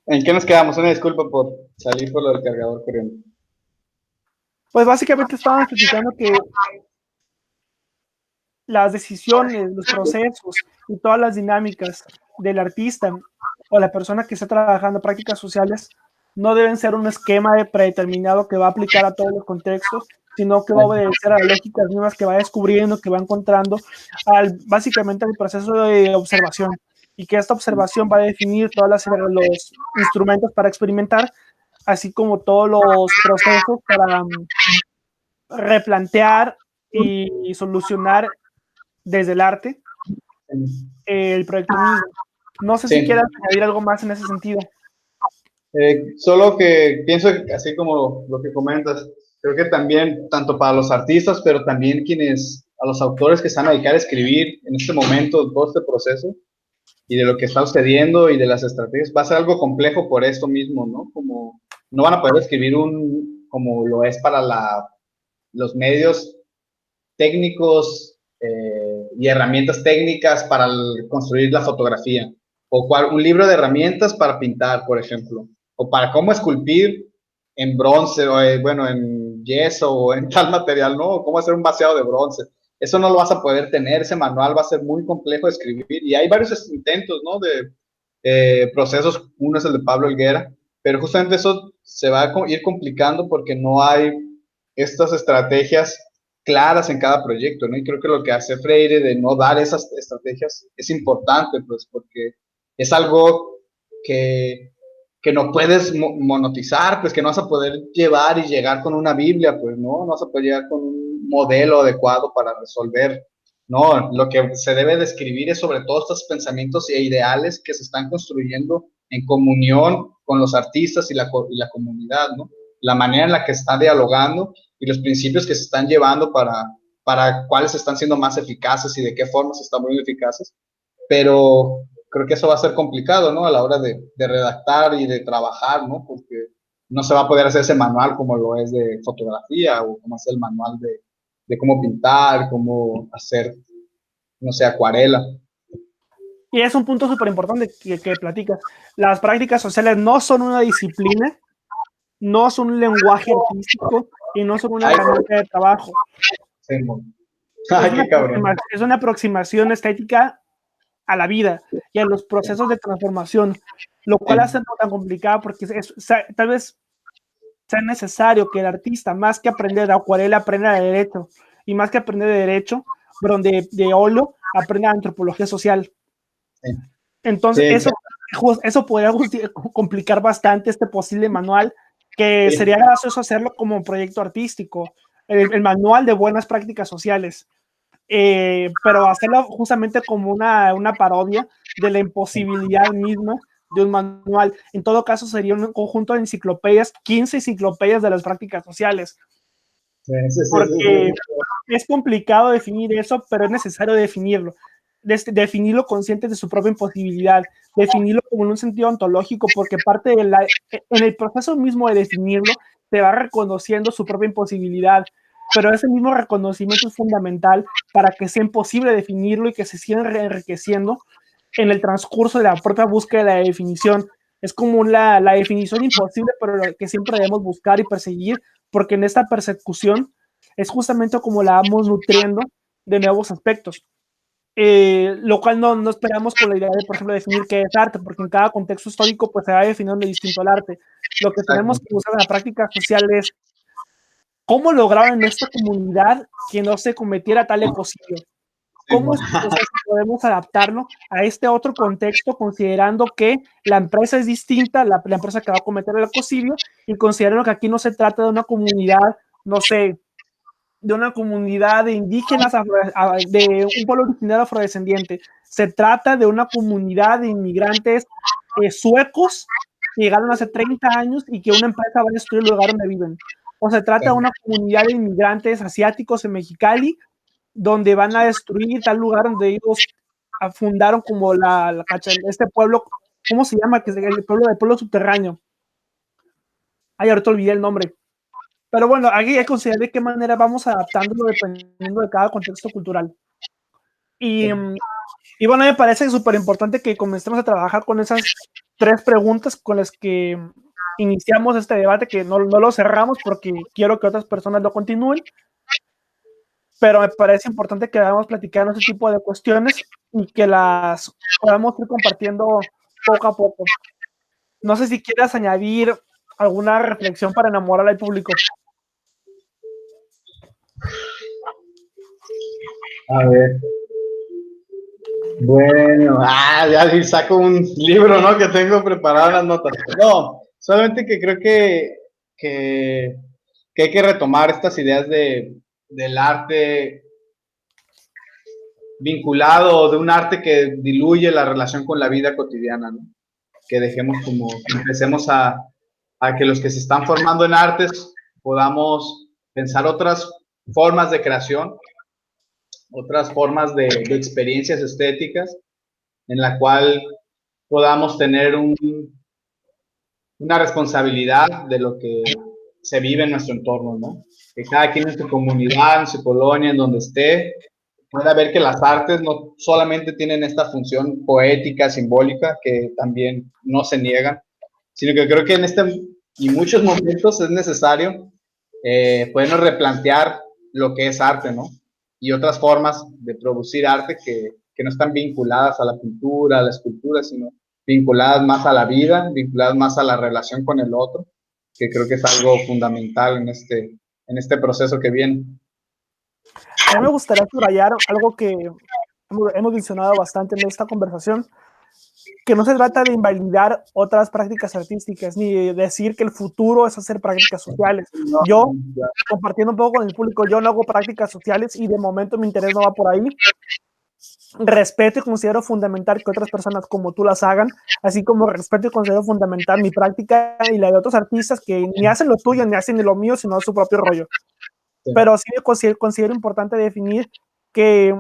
¿En qué nos quedamos? Una disculpa por salir por lo del cargador corriendo. Pues básicamente estábamos platicando que las decisiones, los procesos y todas las dinámicas del artista o la persona que está trabajando prácticas sociales no deben ser un esquema predeterminado que va a aplicar a todos los contextos, sino que va a obedecer a las lógicas mismas que va descubriendo, que va encontrando, básicamente al proceso de observación, y que esta observación va a definir todos los instrumentos para experimentar, así como todos los procesos para replantear y solucionar desde el arte el proyecto mismo. No sé si quieras añadir algo más en ese sentido. Solo que pienso que, así como lo que comentas, creo que también, tanto para los artistas, pero también a los autores que se van a dedicar a escribir en este momento, todo este proceso, y de lo que está sucediendo y de las estrategias, va a ser algo complejo por esto mismo, ¿no? Como no van a poder escribir como lo es para los medios técnicos y herramientas técnicas para construir la fotografía, o un libro de herramientas para pintar, por ejemplo, o para cómo esculpir en bronce, o bueno, en yeso o en tal material, ¿no? O cómo hacer un vaciado de bronce. Eso no lo vas a poder tener, ese manual va a ser muy complejo de escribir, y hay varios intentos, ¿no? De procesos, uno es el de Pablo Helguera, pero justamente eso se va a ir complicando porque no hay estas estrategias claras en cada proyecto, ¿no? Y creo que lo que hace Freire de no dar esas estrategias es importante, pues, porque es algo que no puedes monetizar, pues, que no vas a poder llevar y llegar con una Biblia, pues, ¿no? No vas a poder llegar con un modelo adecuado para resolver, ¿no? Lo que se debe de escribir es sobre todos estos pensamientos e ideales que se están construyendo en comunión con los artistas y la comunidad, ¿no? La manera en la que está dialogando y los principios que se están llevando para cuáles están siendo más eficaces y de qué formas están muy eficaces, pero creo que eso va a ser complicado, ¿no? A la hora de redactar y de trabajar, ¿no? Porque no se va a poder hacer ese manual como lo es de fotografía o como es el manual de cómo pintar, cómo hacer, no sé, acuarela. Y es un punto súper importante que platicas. Las prácticas sociales no son una disciplina, no son un lenguaje artístico y no son una herramienta de trabajo. Sí, ay, qué cabrón. Es una aproximación estética a la vida y a los procesos de transformación, lo cual hace tan complicado porque tal vez sea necesario que el artista, más que aprender de acuarela, aprenda de derecho, y más que aprender de derecho, perdón, de óleo, aprenda antropología social. Sí. Entonces, sí, eso podría complicar bastante este posible manual, que sí, sería gracioso hacerlo como proyecto artístico, el manual de buenas prácticas sociales, pero hacerlo justamente como una parodia de la imposibilidad misma de un manual. En todo caso, sería un conjunto de enciclopedias, 15 enciclopedias de las prácticas sociales. Sí, porque es complicado definir eso, pero es necesario definirlo. Definirlo consciente de su propia imposibilidad, definirlo como en un sentido ontológico, porque parte en el proceso mismo de definirlo, te va reconociendo su propia imposibilidad, pero ese mismo reconocimiento es fundamental para que sea imposible definirlo y que se siga enriqueciendo en el transcurso de la propia búsqueda de la definición. Es como la definición imposible, pero que siempre debemos buscar y perseguir, porque en esta persecución es justamente como la vamos nutriendo de nuevos aspectos. Lo cual no esperamos con la idea de, por ejemplo, definir qué es arte, porque en cada contexto histórico pues se va definiendo distinto al arte. Lo que tenemos que usar en la práctica social es cómo lograron en esta comunidad que no se cometiera tal ecocidio. ¿Cómo es que podemos adaptarlo a este otro contexto, considerando que la empresa es distinta, la empresa que va a cometer el ecocidio, y considerando que aquí no se trata de una comunidad, no sé, de una comunidad de indígenas, de un pueblo originario afrodescendiente. Se trata de una comunidad de inmigrantes suecos que llegaron hace 30 años y que una empresa va a destruir el lugar donde viven. O se trata de una comunidad de inmigrantes asiáticos en Mexicali, donde van a destruir tal lugar donde ellos fundaron como este pueblo, ¿cómo se llama? Que es el pueblo subterráneo. Ay, ahorita olvidé el nombre. Pero bueno, aquí hay que considerar de qué manera vamos adaptándolo dependiendo de cada contexto cultural. Y bueno, me parece súper importante que comencemos a trabajar con esas 3 preguntas con las que iniciamos este debate, que no lo cerramos porque quiero que otras personas lo continúen, pero me parece importante que vayamos platicando ese tipo de cuestiones y que las podamos ir compartiendo poco a poco. No sé si quieras añadir alguna reflexión para enamorar al público. A ver. Bueno, ya saco un libro, ¿no? Que tengo preparado las notas. No, solamente que creo que hay que retomar estas ideas del arte vinculado, de un arte que diluye la relación con la vida cotidiana, ¿no? Que dejemos como, que empecemos a que los que se están formando en artes podamos pensar otras formas de creación, otras formas de experiencias estéticas, en la cual podamos tener una responsabilidad de lo que se vive en nuestro entorno, ¿no? Que cada quien en su comunidad, en su colonia, en donde esté, pueda ver que las artes no solamente tienen esta función poética, simbólica, que también no se niegan, sino que creo que en y muchos momentos es necesario podernos replantear lo que es arte, ¿no? Y otras formas de producir arte que no están vinculadas a la pintura, a la escultura, sino vinculadas más a la vida, vinculadas más a la relación con el otro, que creo que es algo fundamental en este proceso que viene. A mí me gustaría subrayar algo que hemos mencionado bastante en esta conversación, que no se trata de invalidar otras prácticas artísticas, ni de decir que el futuro es hacer prácticas sociales. Yo, compartiendo un poco con el público, yo no hago prácticas sociales y de momento mi interés no va por ahí. Respeto y considero fundamental que otras personas como tú las hagan, así como respeto y considero fundamental mi práctica y la de otros artistas que ni hacen lo tuyo, ni hacen lo mío, sino su propio rollo. Sí. Pero sí considero importante definir que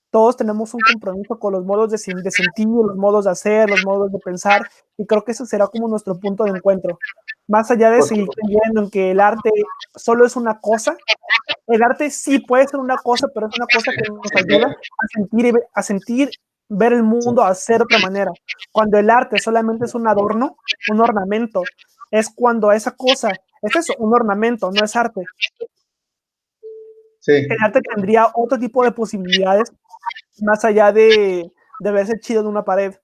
todos tenemos un compromiso con los modos de sentir, los modos de hacer, los modos de pensar, y creo que ese será como nuestro punto de encuentro. Más allá de seguir creyendo en que el arte solo es una cosa, el arte sí puede ser una cosa, pero es una cosa que nos ayuda a sentir, ver el mundo, a hacer de otra manera. Cuando el arte solamente es un adorno, un ornamento, es cuando esa cosa, es eso, un ornamento, no es arte. Sí. El arte tendría otro tipo de posibilidades más allá de verse chido en una pared.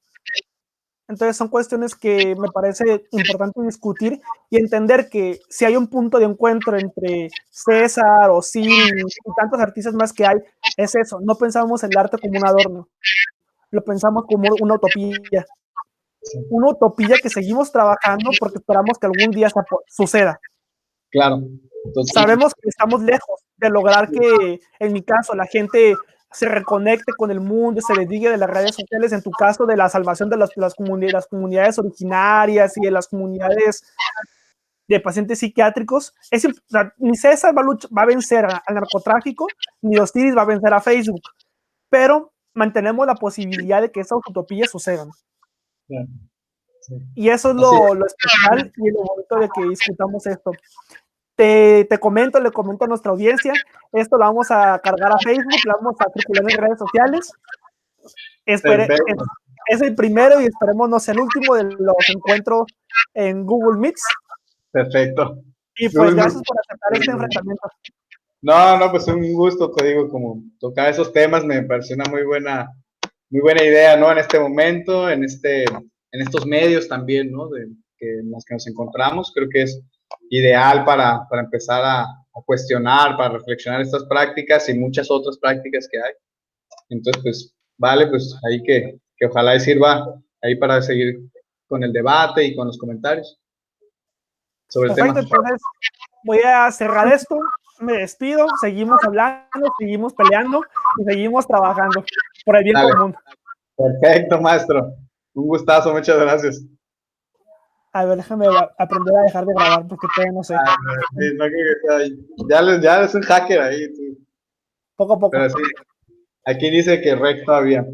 Entonces son cuestiones que me parece importante discutir y entender que si hay un punto de encuentro entre César o Sim y tantos artistas más que hay, es eso, no pensamos el arte como un adorno, lo pensamos como una utopía. Una utopía que seguimos trabajando porque esperamos que algún día suceda. Claro. Entonces, sabemos que estamos lejos de lograr que, en mi caso, la gente se reconecte con el mundo, se desligue de las redes sociales, en tu caso, de la salvación de las comunidades originarias y de las comunidades de pacientes psiquiátricos. Ni César va a vencer al narcotráfico, ni Osiris va a vencer a Facebook, pero mantenemos la posibilidad de que esas utopías sucedan. Sí. Y eso es lo especial y lo bonito de que discutamos esto. Le comento a nuestra audiencia, esto lo vamos a cargar a Facebook, lo vamos a circular en redes sociales. Es el primero y esperemos no sea el último de los encuentros en Google Meets. Perfecto. Y pues gracias por aceptar este enfrentamiento. No, pues un gusto, te digo, como tocar esos temas me pareció una muy buena idea, ¿no? En este momento, en estos medios también, ¿no? En los que nos encontramos, creo que es ideal para empezar a cuestionar, para reflexionar estas prácticas y muchas otras prácticas que hay. Entonces, pues, vale, pues ahí que ojalá sirva ahí para seguir con el debate y con los comentarios sobre el tema. Entonces, voy a cerrar esto. me despido, seguimos hablando, seguimos peleando y seguimos trabajando por el bien Dale. común. Perfecto, maestro. Un gustazo, muchas gracias. A ver, déjame aprender a dejar de grabar porque todavía no sé. Sí, no, ya eres un hacker ahí. Tú. Poco a poco. Pero sí, aquí dice que rec todavía.